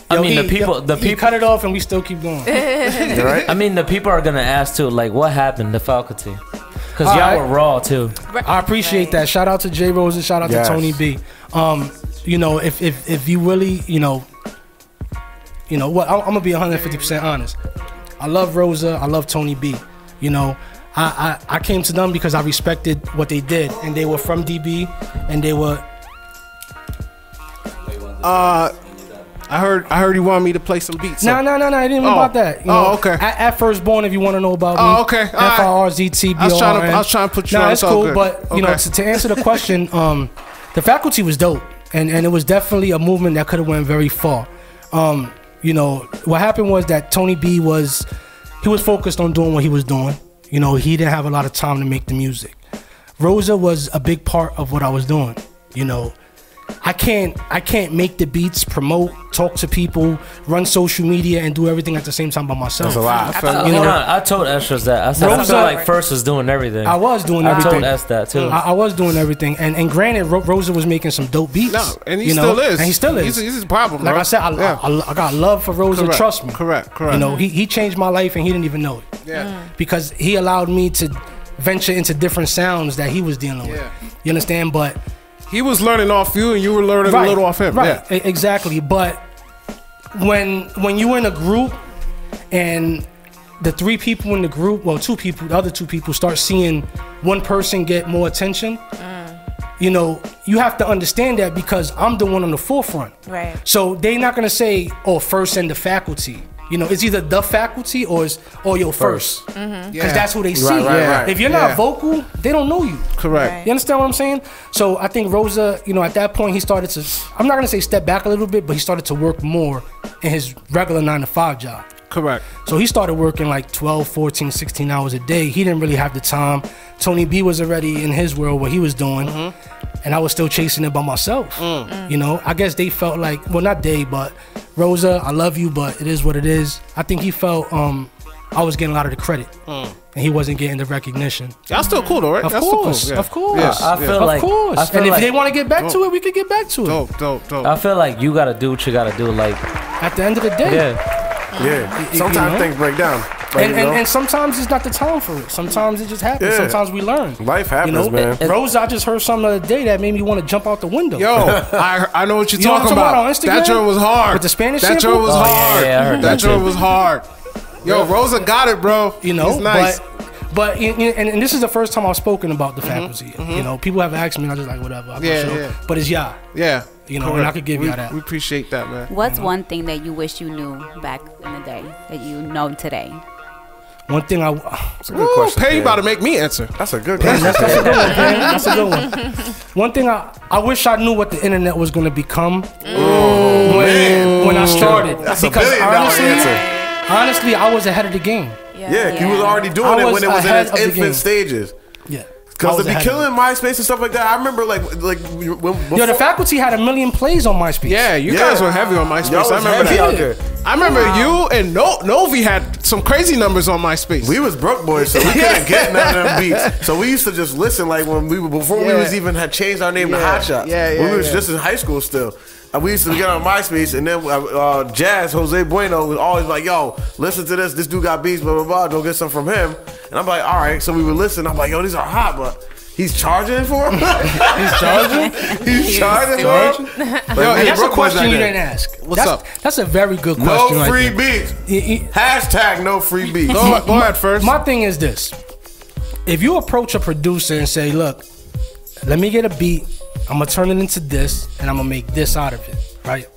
I mean, the he people. cut it off and we still keep going. right? I mean, the people are gonna ask too, like, what happened to faculty? Because All y'all right. were raw too. I appreciate that. Shout out to J Rose and shout out Yes. to Tony B. You know, if you really, you know what, I'm gonna be 150% honest. I love Rosa. I love Tony B. You know, I came to them because I respected what they did, and they were from DB, and they were. I heard you wanted me to play some beats. No, I didn't even about that. You know, okay. At Firzt Born, if you want to know about me. Oh, okay. All right. FIRZTBORN. I was trying to put you on. It's all cool, good. but you know, Okay. to answer the question, the faculty was dope, and it was definitely a movement that could have went very far. You know, what happened was that Tony B was focused on doing what he was doing. You know, he didn't have a lot of time to make the music. Rosa was a big part of what I was doing. You know, I can't make the beats, promote, talk to people, run social media, and do everything at the same time by myself. That's a lot. Absolutely. You Hold know, on, I told Estras that. I said I Rosa- feel like First is doing everything. I was doing I everything. told S that too. I was doing everything, and granted, Rosa was making some dope beats. No, and he you know, still is. and he still is. He's a problem, Like bro. I said, I got love for Rosa. Correct, Trust me. correct. You know, he changed my life, and he didn't even know it. Yeah. Because he allowed me to venture into different sounds that he was dealing with. Yeah. You understand? But He was learning off you, and you were learning a little off him. Right, Yeah. exactly. But when you're in a group and the three people in the group, well, two people, the other two people start seeing one person get more attention, you know, you have to understand that because I'm the one on the forefront. Right. So they're not gonna say, "Oh, First and the faculty." You know, it's either the faculty or your First, because Yeah. that's who they see. right. If you're not vocal, they don't know you. Correct. Right. You understand what I'm saying? So I think Rosa, you know, at that point he started to, I'm not gonna say step back a little bit, but he started to work more in his regular 9-to-5 job. Correct. So he started working like 12, 14, 16 hours a day. He didn't really have the time. Tony B was already in his world, what he was doing. And I was still chasing it by myself. You know, I guess they felt like, well, not they, but Rosa, I love you, but it is what it is. I think he felt I was getting a lot of the credit. And he wasn't getting the recognition. Y'all still cool though, right? Of Y'all course, still cool. of course. Yes, I feel Of like course. I feel And if like, they want to get back to it, we could get back to it. Dope. I feel like you gotta do what you gotta do. Like, At the end of the day. yeah, Yeah. You Sometimes know? things break down. Like, you know? And sometimes it's not the time for it. Sometimes it just happens. Yeah. Sometimes we learn. Life happens, man. Rose, I just heard something the other day that made me want to jump out the window. Yo, I know what you're You know what talking I'm talking about. about on Instagram? That joint was hard. With the Spanish That sample? joint was Oh, hard. yeah, I heard that joint too. was hard. Yo, Rosa got it, bro. You know, He's nice. but and this is the first time I've spoken about the faculty. You know, people have asked me, and I'm just like, whatever. I'm Yeah, not sure. yeah. But it's yeah. Yeah. You know, and I could give we, y'all that. We appreciate that, man. What's one thing that you wish you knew back in the day that you know today? One thing That's a good question. Pay, you Ken. about to make me answer. That's a good Damn, question. that's a good one, man. That's a good one. One thing I wish I knew what the internet was going to become when I started. That's a because $1 billion answer. honestly, I was ahead of the game. Yeah, you was already I doing it was when it was in ahead its of the game. infant stages. Yeah. Because to be killing MySpace and stuff like that, I remember like when Yo, the faculty had 1 million plays on MySpace. Yeah, you guys were heavy on MySpace. Y'all I was remember heavy that. out there. I remember you and Novi had some crazy numbers on MySpace. We was broke boys, so we couldn't get none of them beats. So we used to just listen, like when we were before we was even had changed our name to Hot Shots. When we was just in high school still. We used to get on MySpace, and then Jazz, Jose Bueno, was always like, yo, listen to this. This dude got beats, blah, blah, blah. Go get some from him. And I'm like, all right. So we would listen. I'm like, yo, these are hot, but he's charging for them? He's charging? He's charging for them? Yo, that's a question you didn't ask. What's up? That's a very good question. No free beats. Hashtag no free beats. Go ahead first. My thing is this. If you approach a producer and say, look, let me get a beat, I'm gonna turn it into this, and I'm gonna make this out of it, right?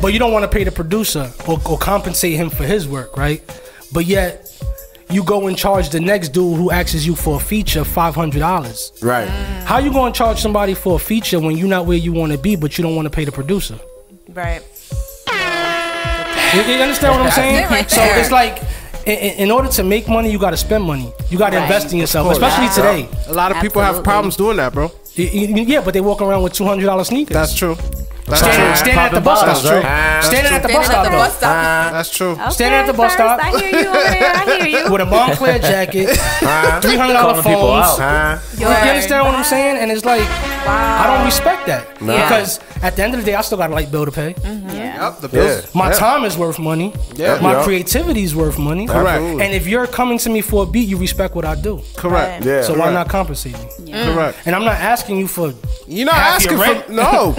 But you don't want to pay the producer or compensate him for his work, right? But yet you go and charge the next dude who asks you for a feature $500. Right. How you gonna charge somebody for a feature when you're not where you want to be, but you don't want to pay the producer? Right. You understand what I'm saying? Right so it's like, in order to make money, you got to spend money. You got to invest in yourself, especially today. A lot of people have problems doing that, bro. Yeah, but they walk around with $200 sneakers. That's true. Standing at the bus stop. Standing at the bus stop, though. That's true. Okay, Standing at the bus stop. I hear you over there. I hear you. With a Montclair jacket, $300 phones. You understand what I'm saying? And it's like, I don't respect that. Because at the end of the day, I still got a light bill to pay. Yep, the bills. My time is worth money. My creativity is worth money. Correct. And if you're coming to me for a beat, you respect what I do. Correct. Yeah. So why not compensate me? Correct. And I'm not asking you for. You're not half asking your rent. for no.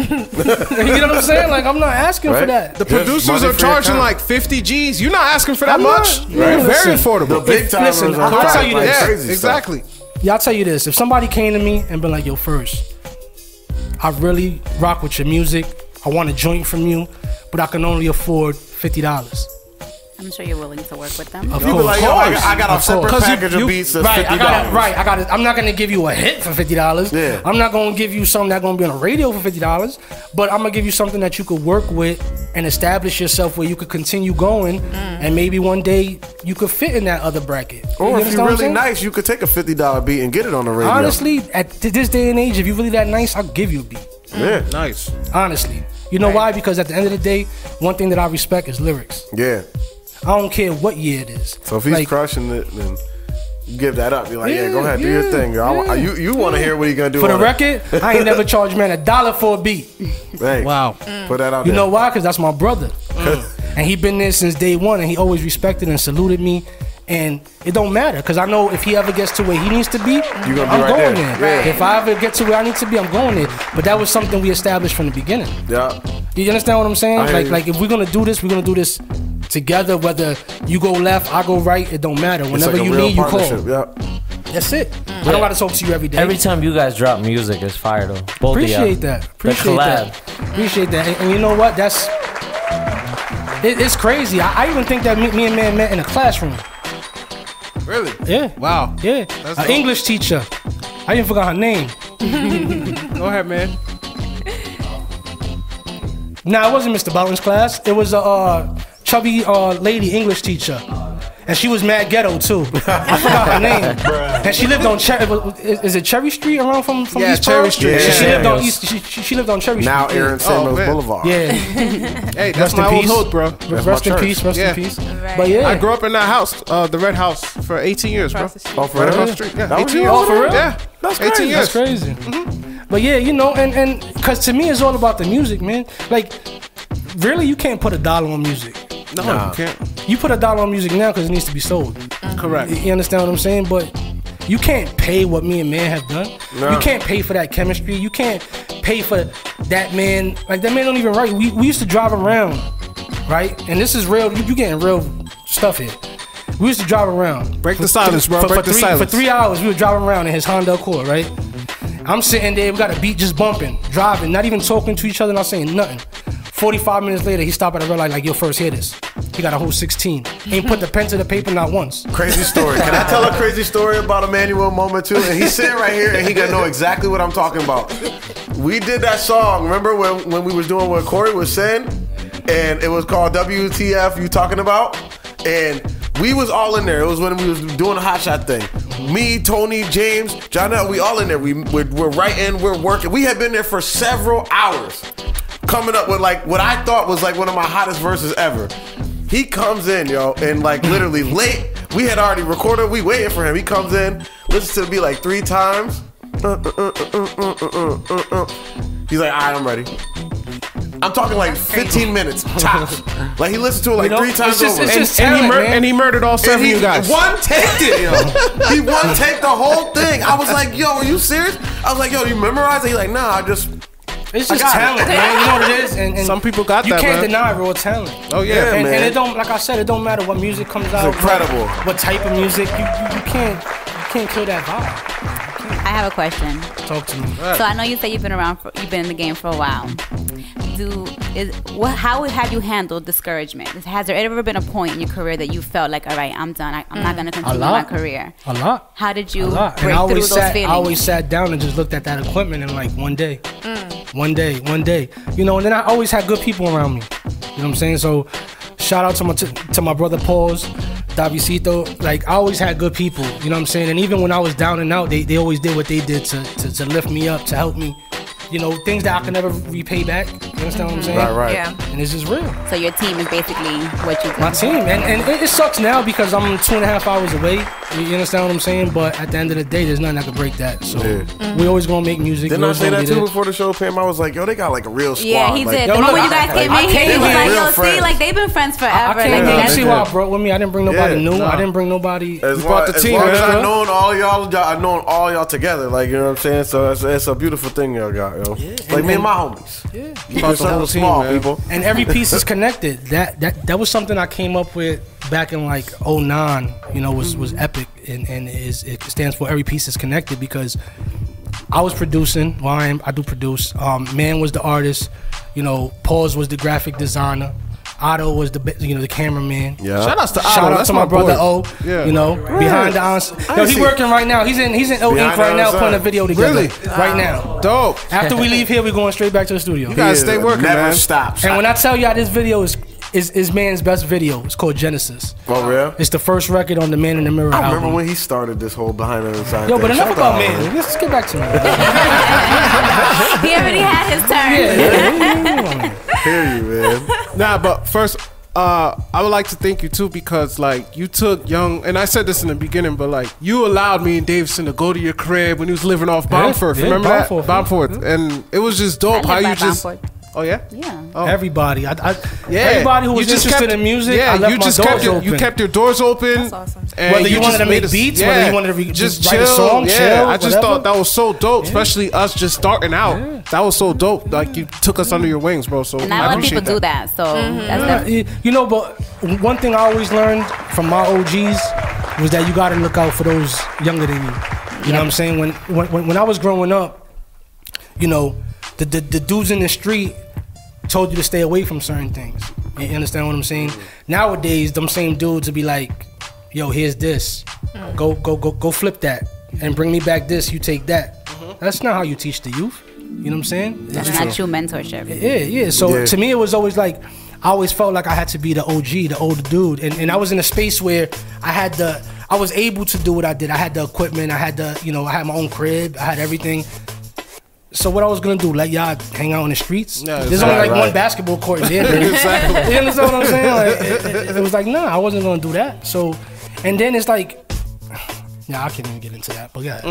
You know what I'm saying? Like, I'm not asking for that. The producers are charging like 50 G's. You're not asking for that I'm much. not. Very affordable. The big time. Listen, I'll tell you this. Crazy exactly. Yeah, I'll tell you this. If somebody came to me and been like, yo, Firzt, I really rock with your music. I want a joint from you, but I can only afford $50. I'm sure you're willing to work with them. Of You be course. like, yo, I got a separate package of you- beats that's Right, $50. I got it. I'm not gonna give you a hit for $50. Yeah. I'm not gonna give you something that's gonna be on the radio for $50. But I'm gonna give you something that you could work with and establish yourself where you could continue going, and maybe one day you could fit in that other bracket. Or You if understand you're what I'm really saying? nice, you could take a $50 beat and get it on the radio. Honestly, at this day and age, if you're really that nice, I'll give you a beat. Yeah. Nice. Honestly, you know why? Because at the end of the day, one thing that I respect is lyrics. Yeah. I don't care what year it is. So if he's Like, crushing it, then you give that up. You're like, yeah, go ahead, do your thing. Girl. You want to hear what he's gonna do for the on it. record, I ain't never charged man $1 for a beat. Hey, Wow. put that out You there. know why? Because that's my brother. And he been there since day one, and he always respected and saluted me. And it don't matter, because I know if he ever gets to where he needs to be, gonna be I'm right going there. there. Yeah. If I ever get to where I need to be, I'm going there. But that was something we established from the beginning. Yeah. You understand what I'm saying? I hear you. Like if we're gonna do this together. Whether you go left, I go right, it don't matter. It's Whenever like a you real need, you call. partnership. Yeah. That's it. I don't gotta talk to you every day. Every time you guys drop music, it's fire though. Both Appreciate of y'all. that. The Appreciate collab. that. Appreciate that. And you know what? That's it's crazy. I even think that me and man met in a classroom. Really? Yeah. Wow. Yeah. That's An dope. English teacher. I even forgot her name. Go ahead, man. Nah, it wasn't Mr. Bowden's class. It was a chubby lady English teacher. And she was mad ghetto too. I forgot her name. And she lived on is it Cherry Street around from Yeah, East Cherry Pearl? Street. Yeah. She lived on Yeah. East. She lived on Cherry Now Street. Aaron Samuels man. Boulevard. Yeah. Hey, that's Rest in my old peace. hood, bro. Rest in church. peace. Rest Yeah. in peace. Right. But yeah. I grew up in that house, the red house, for 18 years, bro. Across the street. Oh, for Right real? across the street. Yeah, That was 18 you? years. Oh, for real? Yeah. That's 18 crazy. years. That's crazy. But yeah, you know, and because to me it's all about the music, man. Like, really, you can't put $1 on music. No, you can't. You put $1 on music now because it needs to be sold. Correct. You understand what I'm saying? But you can't pay what me and man have done. No. You can't pay for that chemistry. You can't pay for that man. Like, that man don't even write. We used to drive around, right? And this is real. You getting real stuff here. We used to drive around. Break the silence, bro. Break the silence. For 3 hours, we were driving around in his Honda Accord, right? I'm sitting there. We got a beat just bumping, driving, not even talking to each other, not saying nothing. 45 minutes later, he stopped at a red light like, yo, Firzt, hear this. He got a whole 16. Ain't put the pen to the paper not once. Crazy story. Can I tell a crazy story about a Manuel moment too? And he's sitting right here and he gonna know exactly what I'm talking about. We did that song, remember when we was doing what Corey was saying? And it was called WTF You Talking About? And we was all in there. It was when we was doing the hot shot thing. Me, Tony, James, John, we all in there. We're writing, we're working. We had been there for several hours. coming up with like what I thought was like one of my hottest verses ever. He comes in, yo, and like literally late. We had already recorded. We waiting for him. He comes in, listens to the beat like 3 times. He's like, all right, I'm ready. I'm talking like 15 minutes tops. Like he listened to it like 3 times over. And he murdered all 7 of you guys. One taked it, yo. He one take the whole thing. I was like, yo, are you serious? I was like, yo, you memorize it? He's like, nah, it's just talent, man. You know what it is? And some people got that, you can't man. deny raw talent. Oh yeah, and, man. And it don't, like I said, it don't matter what music comes out. It's incredible. What type of music? You can't kill that vibe. I have a question. Talk to me. So I know you say you've been in the game for a while. How have you handled discouragement? Has there ever been a point in your career that you felt like, all right, I'm done. I'm not going to continue my career? A lot. How did you And break through those feelings? I always sat down and just looked at that equipment and like one day. You know, and then I always had good people around me. You know what I'm saying? So shout out to my brother Paul's, Davisito. Like I always had good people. You know what I'm saying? And even when I was down and out, they always did what they did to lift me up, to help me. You know, things that I can never repay back. You understand what I'm saying? Right. Yeah. And it's just real. So your team is basically what you do. My team, and it sucks now because I'm 2.5 hours away. You understand what I'm saying? But at the end of the day, there's nothing that can break that. So we always gonna make music. Didn't I say that too before the show, Pam? I was like, yo, they got like a real squad. Yeah, he like, did. yo, The moment look, you guys came in here, he was like, yo, see, like they've been friends forever. I can't see why I brought with me. I didn't bring nobody new. I didn't bring nobody. As brought the team, long as man. I've known all y'all together, like, you know what I'm saying? So it's a beautiful thing y'all got, yo. Like me and my homies. Yeah. It's the whole team, small man. people. And every piece is connected. That was something I came up with back in like 09. You know, was epic, and it stands for every piece is connected because I was producing. Well, I do produce. Man was the artist. You know, Paul's was the graphic designer. Otto was the cameraman. Yeah. Shout out to Otto. Shout out That's to my brother boy. O. Yeah. You know, behind the ons. Yo, he working right now. He's in O Inc. Behind right the now, on putting a side. video together. Really? Right now. Dope. After we leave here, we're going straight back to the studio. You guys stay working, Never man. stops. And when I tell y'all this video is man's best video, it's called Genesis. Oh, real? It's the first record on the Man in the Mirror I album. remember when he started this whole behind the side. Yo, but thing. enough Shout about out, Man. Let's get back to me. He already had his turn. Hear you, man. Nah, but first, I would like to thank you too because like you took young, and I said this in the beginning, but like you allowed me and Davison to go to your crib when he was living off Bomford. yeah, Remember that? Bomford. Bomford, and it was just dope I how live you by just. Bomford. Oh yeah. Yeah. Oh. Everybody, Yeah. everybody who was You just interested kept- in music, Yeah, I left you my just doors kept your, open. you kept your doors open. That's awesome. And Whether you wanted just to make made us- beats, whether you wanted to just write a song, chill, I just whatever. thought that was so dope, especially us just starting out. That was so dope. Like you took us under your wings, bro. So And not a I lot of appreciate people do that. So that's definitely. You know, but one thing I always learned from my OGs was that you got to look out for those younger than you. You know what I'm saying? When I was growing up, you know, the dudes in the street told you to stay away from certain things. You understand what I'm saying? Nowadays, them same dudes would be like, "Yo, here's this. Go flip that and bring me back this. You take that." That's not how you teach the youth. You know what I'm saying? That's not true mentorship. Yeah. So to me, it was always like, I always felt like I had to be the OG, the older dude, and I was in a space where I was able to do what I did. I had the equipment, I had I had my own crib, I had everything. So what I was gonna do, let y'all hang out in the streets? Yeah, There's only like right. one basketball court in there. Exactly. You understand what I'm saying? Like, it was like, nah, I wasn't gonna do that. So, and then it's like, nah, I can't even get into that. But yeah.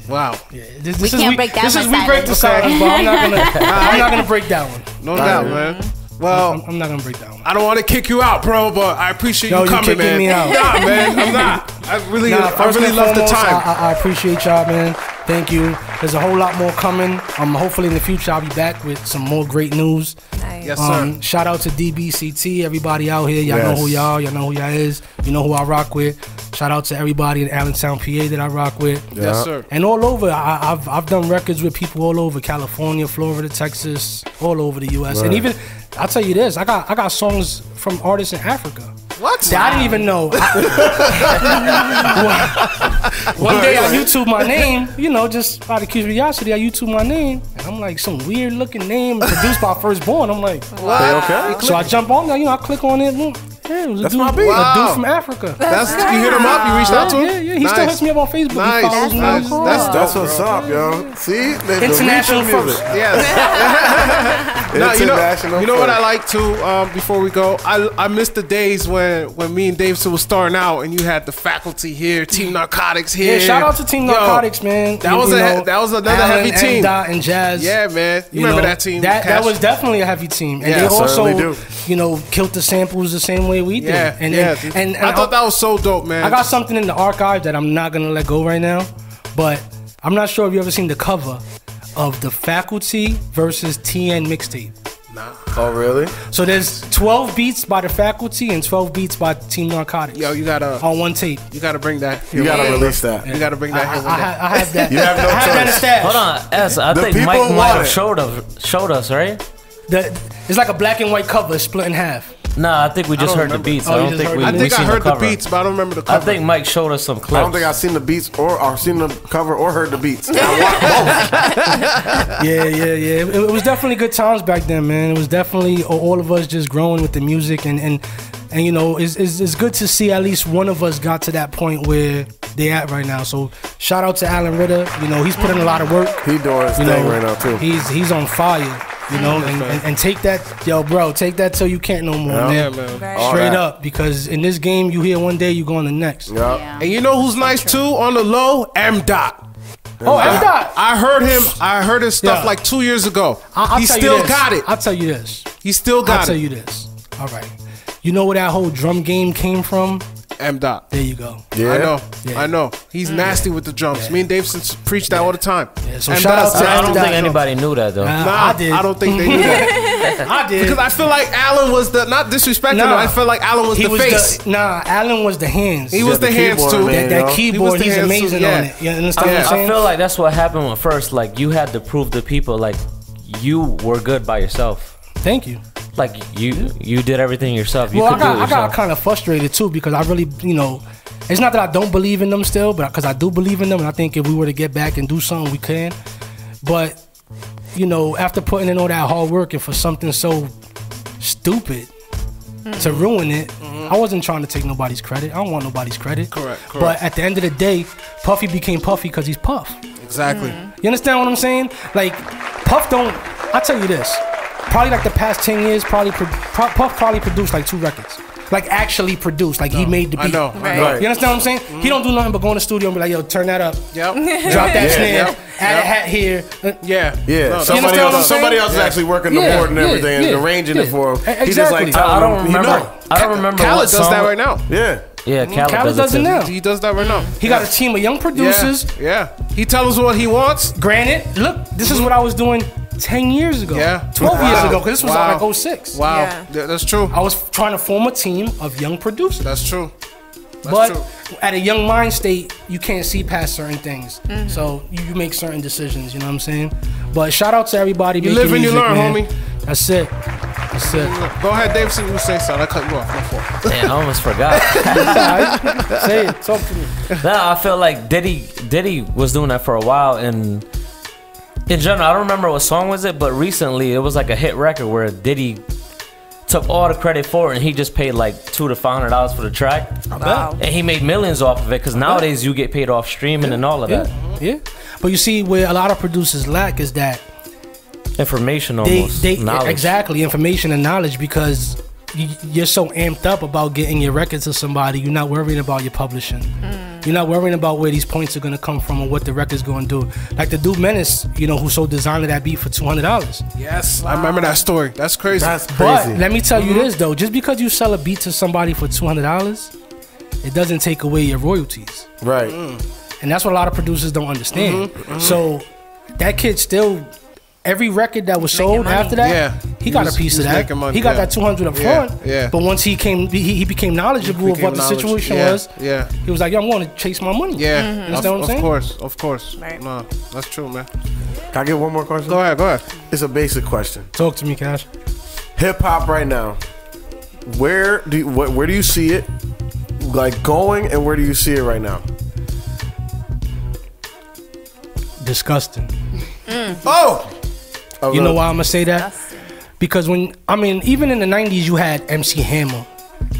Wow. Yeah, We can't break that This is one, we break the Simon. silence, but I'm not gonna break that one. No doubt, man. Well, I'm not gonna break that one. I don't want to kick you out, bro, but I appreciate Yo, you you coming, kicking man. me out. Nah, man, I'm not. I really First and love the foremost, time. I appreciate y'all, man. Thank you. There's a whole lot more coming. Hopefully in the future I'll be back with some more great news. Nice. Yes, sir. Shout out to DBCT, everybody out here. Y'all know Yes. who y'all know who y'all is. You know who I rock with. Shout out to everybody in Allentown, PA that I rock with. Yes, sir. And all over, I've done records with people all over California, Florida, Texas, all over the U.S. And even I'll tell you this, I got songs from artists in Africa. What? That I didn't even know. One day I YouTube my name, just out of curiosity, I YouTube my name, and I'm like, some weird looking name produced by Firzt Born. I'm like, They okay? so I jump on there, I click on it, Yeah, it was That's a dude, my beat. a Wow. dude from Africa. That's you hit him up. You reached out to him. Yeah. He still hits me up on Facebook. Nice, He follows me. nice. That's That's dope, what's bro. up, yo. See, the International reach of first. music. Yes. No, International you know what I first. like too. Before we go, I miss the days when me and Davidson was starting out, and you had the faculty here, Team Narcotics here. Yeah, shout out to Team Yo, Narcotics, man. That was that was another Alan, heavy team. Dot and Jazz. Yeah, man. You remember that team? That Cash? was definitely a heavy team, and Yeah, they certainly also, do. killed the samples the same way we did. Yeah, And I thought that was so dope, man. I got something in the archive that I'm not gonna let go right now, but I'm not sure if you ever seen the cover of the Faculty versus TN mixtape. Oh, really? So there's 12 beats by the Faculty and 12 beats by Team Narcotics. Yo, you gotta on one tape. bring that. You Here gotta one day, release bro. that. You gotta bring that here one day. I have that. You have no I have that in choice. stash. Hold on, S. I The think people Mike might want have it. showed us, right? It's like a black and white cover split in half. Nah, I think we just don't heard the remember. beats. Oh, I you don't just think heard we the I we think I seen heard the cover. beats, but I don't remember the I cover. think Mike showed us some clips. I don't think I've seen the beats or seen the cover or heard the beats. I want both. Yeah. It was definitely good times back then, man. It was definitely all of us just growing with the music, and it's good to see at least one of us got to that point where they at right now. So shout out to Alan Ritter. He's put in a lot of work. He doing his thing right now too. He's on fire. And take that, yo, bro. Take that till you can't no more, Yeah, man. man. Right. All Straight that. up, because in this game, you here one day, you go on the next. Yeah. Yeah. And you know who's nice too on the low? M. Dot. Oh, M. Dot. I heard him. I heard his stuff Yeah. like 2 years ago. I'll He tell you still this. got it. I'll tell you this. He still I'll got tell it. you this. All right. You know where that whole drum game came from? M. Dot. There you go. Yeah. I know. Yeah. I know. He's nasty with the drums. Yeah. Me and Davidson preach that all the time. Yeah, so M. shout Dot's out to I M. don't Dot. think anybody knew that though. Nah, I did. I don't think they knew that. I did. Because I feel like Alan was the, not disrespecting him, I feel like Alan was he the was face. Alan was the hands. He was the the hands keyboard too. man. that He was keyboard, the he's hands too, amazing yeah. on it. You understand what I'm I saying? feel like that's what happened when first. Like you had to prove to people like you were good by yourself. Thank you. Like you did everything yourself. You Well, could do it I got yourself. kind of frustrated too because I really, it's not that I don't believe in them still, but because I do believe in them, and I think if we were to get back and do something, we can. But after putting in all that hard work and for something so stupid to ruin it, I wasn't trying to take nobody's credit. I don't want nobody's credit. Correct. But at the end of the day, Puffy became Puffy because he's Puff. Exactly. You understand what I'm saying? Like, Puff don't. I'll tell you this. Probably like the past 10 years, Puff probably produced like 2 records. Like actually produced, like he made the beat. I know. Right. Right. You understand what I'm saying? He don't do nothing but go in the studio and be like, yo, turn that up. Yep. Drop that Yeah, snare. yep, Add a hat here. Yeah. Yeah, No, somebody understand what I'm else. Somebody saying? else is actually working the Yeah, board and yeah, everything and yeah, arranging it yeah. for him. Exactly. He just like telling I don't him, you remember. know. I don't remember Khaled what does song. that right now. Yeah. Yeah, Khaled does it too. now. He does that right now. He got a team of young producers. Yeah. He tells us what he wants. Granted, look, this is what I was doing 10 years ago. Yeah. 12 years Wow. ago, because this was Wow. like 06. Wow. Yeah. That's true. I was trying to form a team of young producers. That's true. That's But true. at a young mind state, you can't see past certain things. So you make certain decisions, you know what I'm saying? But shout out to everybody. You making live and you music, learn, man. homie. That's it. That's it. Go ahead, Davidson. You say something. I cut you off. My fault. Damn, I almost forgot. Say it. Talk to me. Nah, I feel like Diddy was doing that for a while, and in general, I don't remember what song was it, but recently it was like a hit record where Diddy took all the credit for it, and he just paid like $200 to $500 for the track, Wow. and he made millions off of it. Because nowadays you get paid off streaming and all of that Yeah. But you see, where a lot of producers lack is that information, they almost knowledge. exactly information and knowledge, because you're so amped up about getting your record to somebody, you're not worrying about your publishing. You're not worrying about where these points are gonna come from or what the record's gonna do. Like the dude Menace, who sold Designer that beat for $200. Yes. I remember that story. That's crazy. That's But crazy. let me tell you this though, just because you sell a beat to somebody for $200, it doesn't take away your royalties. Right. And that's what a lot of producers don't understand. So that kid still, every record that was sold money. after that, Yeah. he got a was- piece he of was that. making money, He got yeah. that 200 up Yeah, front. yeah. But once he became knowledgeable of what the situation was, Yeah. he was like, yo, I'm going to chase my money. Yeah. You understand what I'm saying? Of course. Right. No, that's true, man. Can I get one more question? Go ahead. It's a basic question. Talk to me, Cash. Hip hop right now. Where do you see it like going, and where do you see it right now? Disgusting. Oh, You know why I'm going to say that? Because even in the 90s, you had MC Hammer.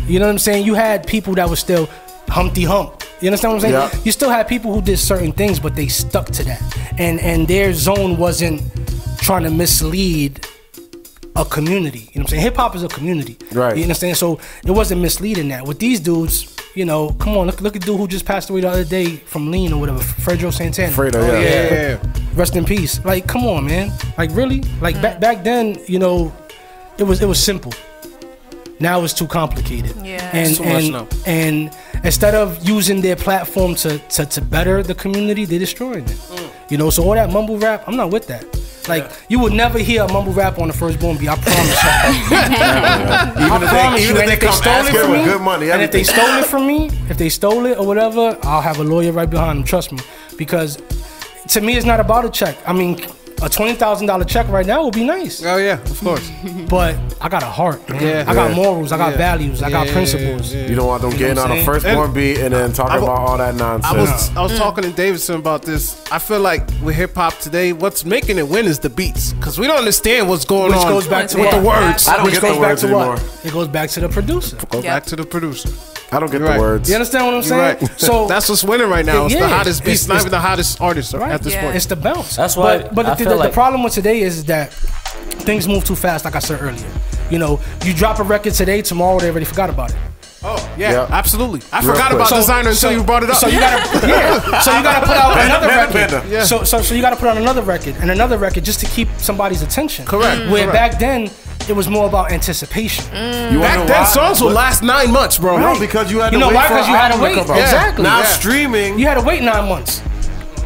You know what I'm saying? You had people that were still Humpty Hump. You understand what I'm saying? Yeah. You still had people who did certain things, but they stuck to that. And their zone wasn't trying to mislead a community. You know what I'm saying? Hip hop is a community. Right. You understand? So it wasn't misleading that. With these dudes, you know, come on, look at dude who just passed away the other day from Lean or whatever, Fredo Santana. Fredo, yeah. Rest in peace. Like, come on, man. Like, really? Like, back then, you know, it was simple. Now it's too complicated. Yeah. And instead of using their platform to better the community, they're destroying it. You know, so all that mumble rap, I'm not with that. Like, you would never hear a mumble rap on the Firzt Born beat, I promise you. Even if they come asking with good money, and if they everything. stole it from me, if they stole it or whatever, I'll have a lawyer right behind them, trust me. Because to me, it's not about a check. I mean, a $20,000 check right now would be nice. Oh yeah, of course. But I got a heart, man. Yeah. I got morals, I got values, I got principles. You don't want them You know getting what on I'm a Firzt saying? Born beat and then talking about all that nonsense. I was talking to Davidson about this. I feel like with hip hop today, what's making it win is the beats, because we don't understand what's going Which on. goes back to with what? the words. I don't Which get the goes back words to anymore. what? It goes back to the producer. Go back to the producer. I don't get You're the right. words. You understand what I'm You're saying? right. So that's what's winning right now. It's the Yeah. hottest beats, It's- not it's- even the hottest artist at this Yeah. point. it's the bounce. That's why But I the, feel the like- problem with today is that things move too fast, like I said earlier. You know, you drop a record today, tomorrow they already forgot about it. Oh yeah, Yeah. absolutely. I Real forgot quick. about designer until you brought it up. So you gotta, yeah. So you gotta put out another Panda. record. Yeah. So you gotta put out another record and another record just to keep somebody's attention. Correct. Where Correct. back then it was more about anticipation. You wanna Back know then, why? songs would last 9 months, bro. No, because you had to You know wait why? for Because an you had to album wait. come out. Exactly. Now Yeah. streaming, You had to wait 9 months.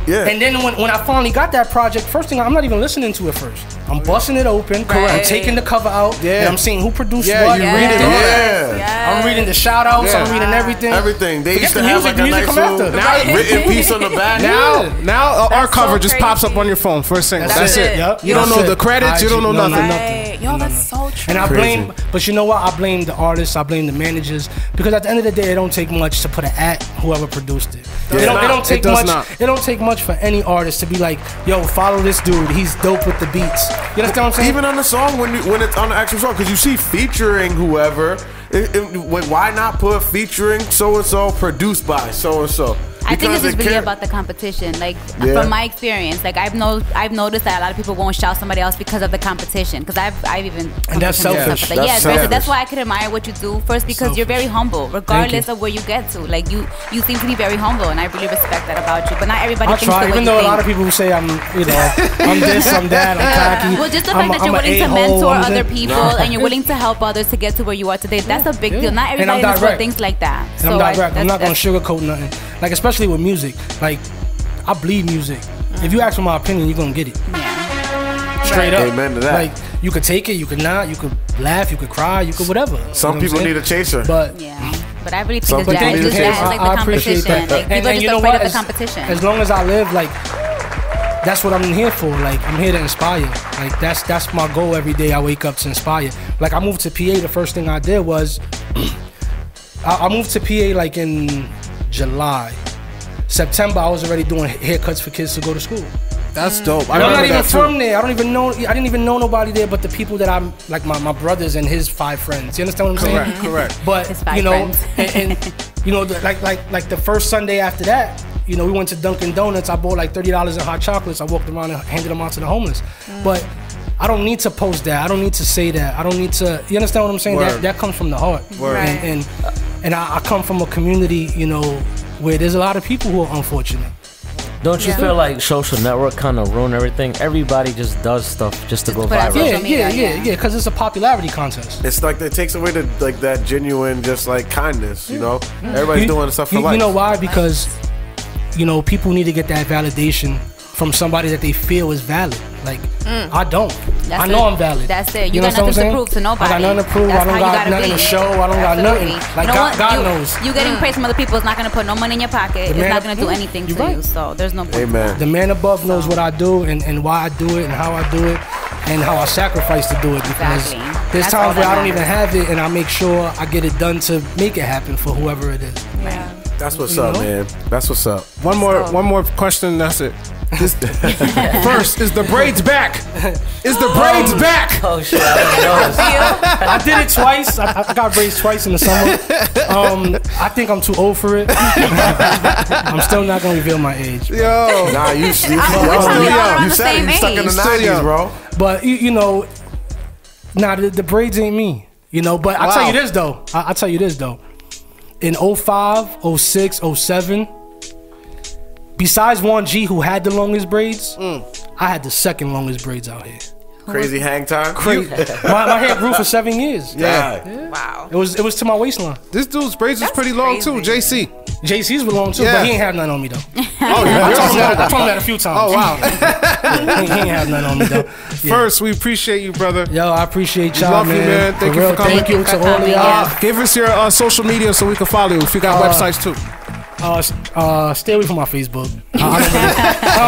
yeah. And then when I finally got that project, first thing I'm not even listening to it first. I'm busting it open. Correct. I'm taking the cover out. Yeah. And I'm seeing who produced Yeah, what. you Yes. read it all. Yeah. I'm reading the shout outs. Yeah. I'm reading everything. Everything. They Forget used to the have music, like a the music nice come little after. written piece on the back. Now our That's cover so just pops up crazy. on your phone first single. That's That's it. it. Yep. You don't That's know the it. credits. You don't know No, nothing. Right. Yo, that's so true. And I Crazy. blame, but you know what? I blame the artists. I blame the managers because at the end of the day, it don't take much to put an at whoever produced it. It don't take It does much. not. It don't take much for any artist to be like, yo, follow this dude. He's dope with the beats. You understand what I'm saying? Even on the song when it's on the actual song, because you see featuring whoever. Why not put featuring so and so, produced by so and so? I think this is really about the competition. Like from my experience, like I've noticed that a lot of people won't shout somebody else because of the competition. Because I've even And that's come across selfish. stuff like that. That's Yeah, selfish. that's why I could admire what you do first because you're very humble, regardless you. of where you get to. Like you seem to be very humble, and I really respect that about you. But not everybody I thinks try, the way even you though a think. lot of people say I'm this, I'm that, I'm cocky. Well, just the I'm fact that you're I'm a willing to a-hole, mentor I'm other this. people and you're willing to help others to get to where you are today, that's a big deal. Not And I'm everybody in this world direct. thinks like that. And I'm direct. I'm not gonna that's- sugarcoat nothing. Like especially with music. Like I bleed music. If you ask for my opinion, you're gonna get it. Yeah. Straight up. Amen to that. Like you could take it, you could not, you could laugh, you could cry, you could whatever. Some You know people what I'm need a chaser. saying? But Yeah. But I really Some think it's people that. need It's to just chase that. it. It's like the appreciate competition. that. Like people are you just know afraid what? of the competition. As long as I live, like that's what I'm here for. Like I'm here to inspire. Like that's my goal every day. I wake up to inspire. Like I moved to PA. The first thing I did was I moved to PA like in July. September, I was already doing haircuts for kids to go to school. That's dope. I I'm not remember even that from too. there. I didn't even know nobody there, but the people that I'm like my brothers and his 5 friends. You understand what I'm saying? Correct, correct. But His 5 you know, friends. and you know, like the first Sunday after that, you know, we went to Dunkin' Donuts. I bought like $30 in hot chocolates. I walked around and handed them out to the homeless. But I don't need to post that. I don't need to say that. I don't need to. You understand what I'm saying? Word. That comes from the heart. Word. Right. And I come from a community, you know, where there's a lot of people who are unfortunate. Don't you feel like social network kind of ruin everything? Everybody just does stuff just to go put out viral. social Yeah, media, yeah, because it's a popularity contest. It's like it takes away that genuine, just like kindness. You know, everybody's doing stuff for life. You know why? Because you know people need to get that validation from somebody that they feel is valid. Like I don't. That's I know it. I'm valid. That's it. You know got what I'm nothing to saying? prove to nobody. I got nothing to prove. That's I don't how you got gotta nothing be. to show. I don't got Absolutely. nothing. Like You know what? God knows. You getting praise from other people is not gonna put no money in your pocket. It's man- not gonna do anything to You're right. you. So there's no point. Amen. The man above knows what I do and why I do it and how I do it and how I sacrifice to do it because Exactly. there's That's all times where that I don't even matters. have it and I make sure I get it done to make it happen for whoever it is. Yeah. That's what's up, man. That's what's up. One more question. That's it. First, is the braids back? Is the braids back? Oh shit! I I did it twice. I got braids twice in the summer. I think I'm too old for it. I'm still not gonna reveal my age. Yo, Nah, you still young. You said you stuck in the 90s, bro. But you know, the braids ain't me. You know, but I'll tell you this though. I'll tell you this though. In 05, 06, 07, besides Warren G, who had the longest braids, I had the second longest braids out here. Crazy hang time. Crazy. my hair grew for 7 years. Yeah. Wow. It was to my waistline. This dude's braids is pretty long too. crazy. JC. JC's was long too, but he ain't have none on me though. Oh, yeah. I told him that a few times. Oh wow. He ain't have none on me though. Yeah. First, we appreciate you, brother. Yo, I appreciate y'all, Love you, man. Thank you for coming. Thank you to all of y'all. Give us your social media so we can follow you. If you got websites too. Stay away from my Facebook. I don't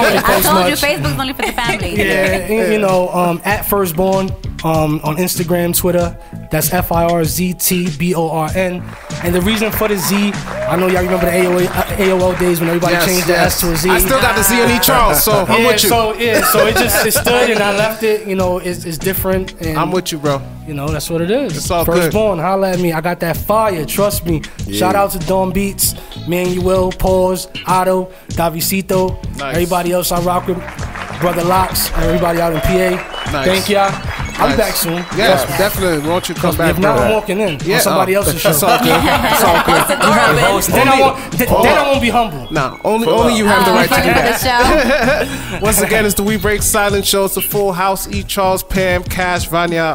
really I post told you, much. Facebook's only for the family. Yeah, you know, at Firzt Born on Instagram, Twitter. That's FIRZTBORN. And the reason for the Z, I know y'all remember the AOL days when everybody changed the S to a Z. I still got the Z and E Charles, so I'm with you. So it stood and I left it. You know, it's different. And, I'm with you, bro. You know, that's what it is. It's all Firzt good. Born, holla at me. I got that fire, trust me. Shout out to Dawn Beats, Manuel, Pause, Otto, Davisito, everybody else I rock with, Brother Locks, everybody out in PA. Nice. Thank y'all. I'll be back soon. Yes, definitely. Won't you come back? If not, I'm walking in on somebody else's show. That's all good. That's all good. Then I won't be humble. Nah, only you have the right to do that. Show. Once again, it's the We Break Silent Show. It's a full house. E. Charles, Pam, Cash, Vanya,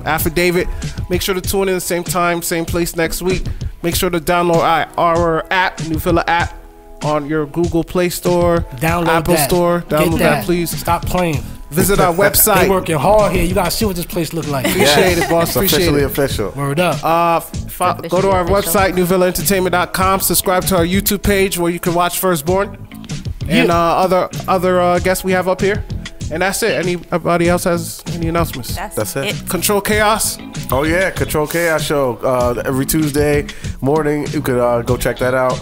Affidavit. Make sure to tune in the same time, same place next week. Make sure to download our app, New Villa app, on your Google Play Store, Download Apple that. Store. Get Download that, please. Stop playing. Visit our They website. working hard here. You gotta see what this place look like. Appreciate it, boss. It's Appreciate officially it. official. Word up. Go to our website, newvillaentertainment.com. Subscribe to our YouTube page where you can watch Firzt Born and other guests we have up here. And that's it. Anybody else has any announcements? That's it. Control Chaos. Oh yeah, Control Chaos show every Tuesday morning. You could go check that out.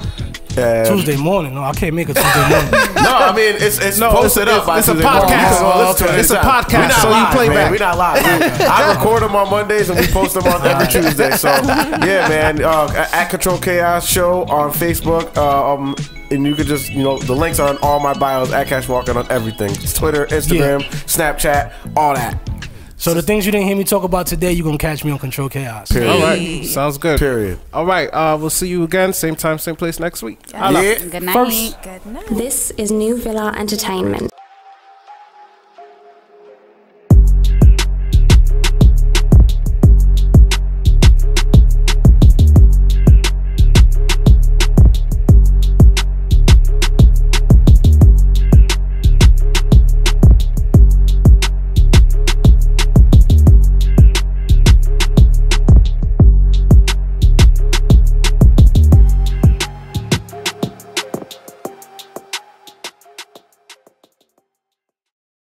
Tuesday morning. No, I can't make a Tuesday morning. No, I mean it's posted up. It's a Tuesday podcast. morning. It's a podcast, so you play back. We're not live. I record them on Mondays and we post them on every Tuesday. So yeah, man. At Control Chaos show on Facebook. And you could just, the links are on all my bios at Cash Walker on everything. It's Twitter, Instagram, Snapchat, all that. So the things you didn't hear me talk about today, you're going to catch me on Control Chaos. Period. All right. Sounds good. Period. All right. We'll see you again. Same time, same place next week. Yeah. Good night. First. Good night. This is New Villa Entertainment.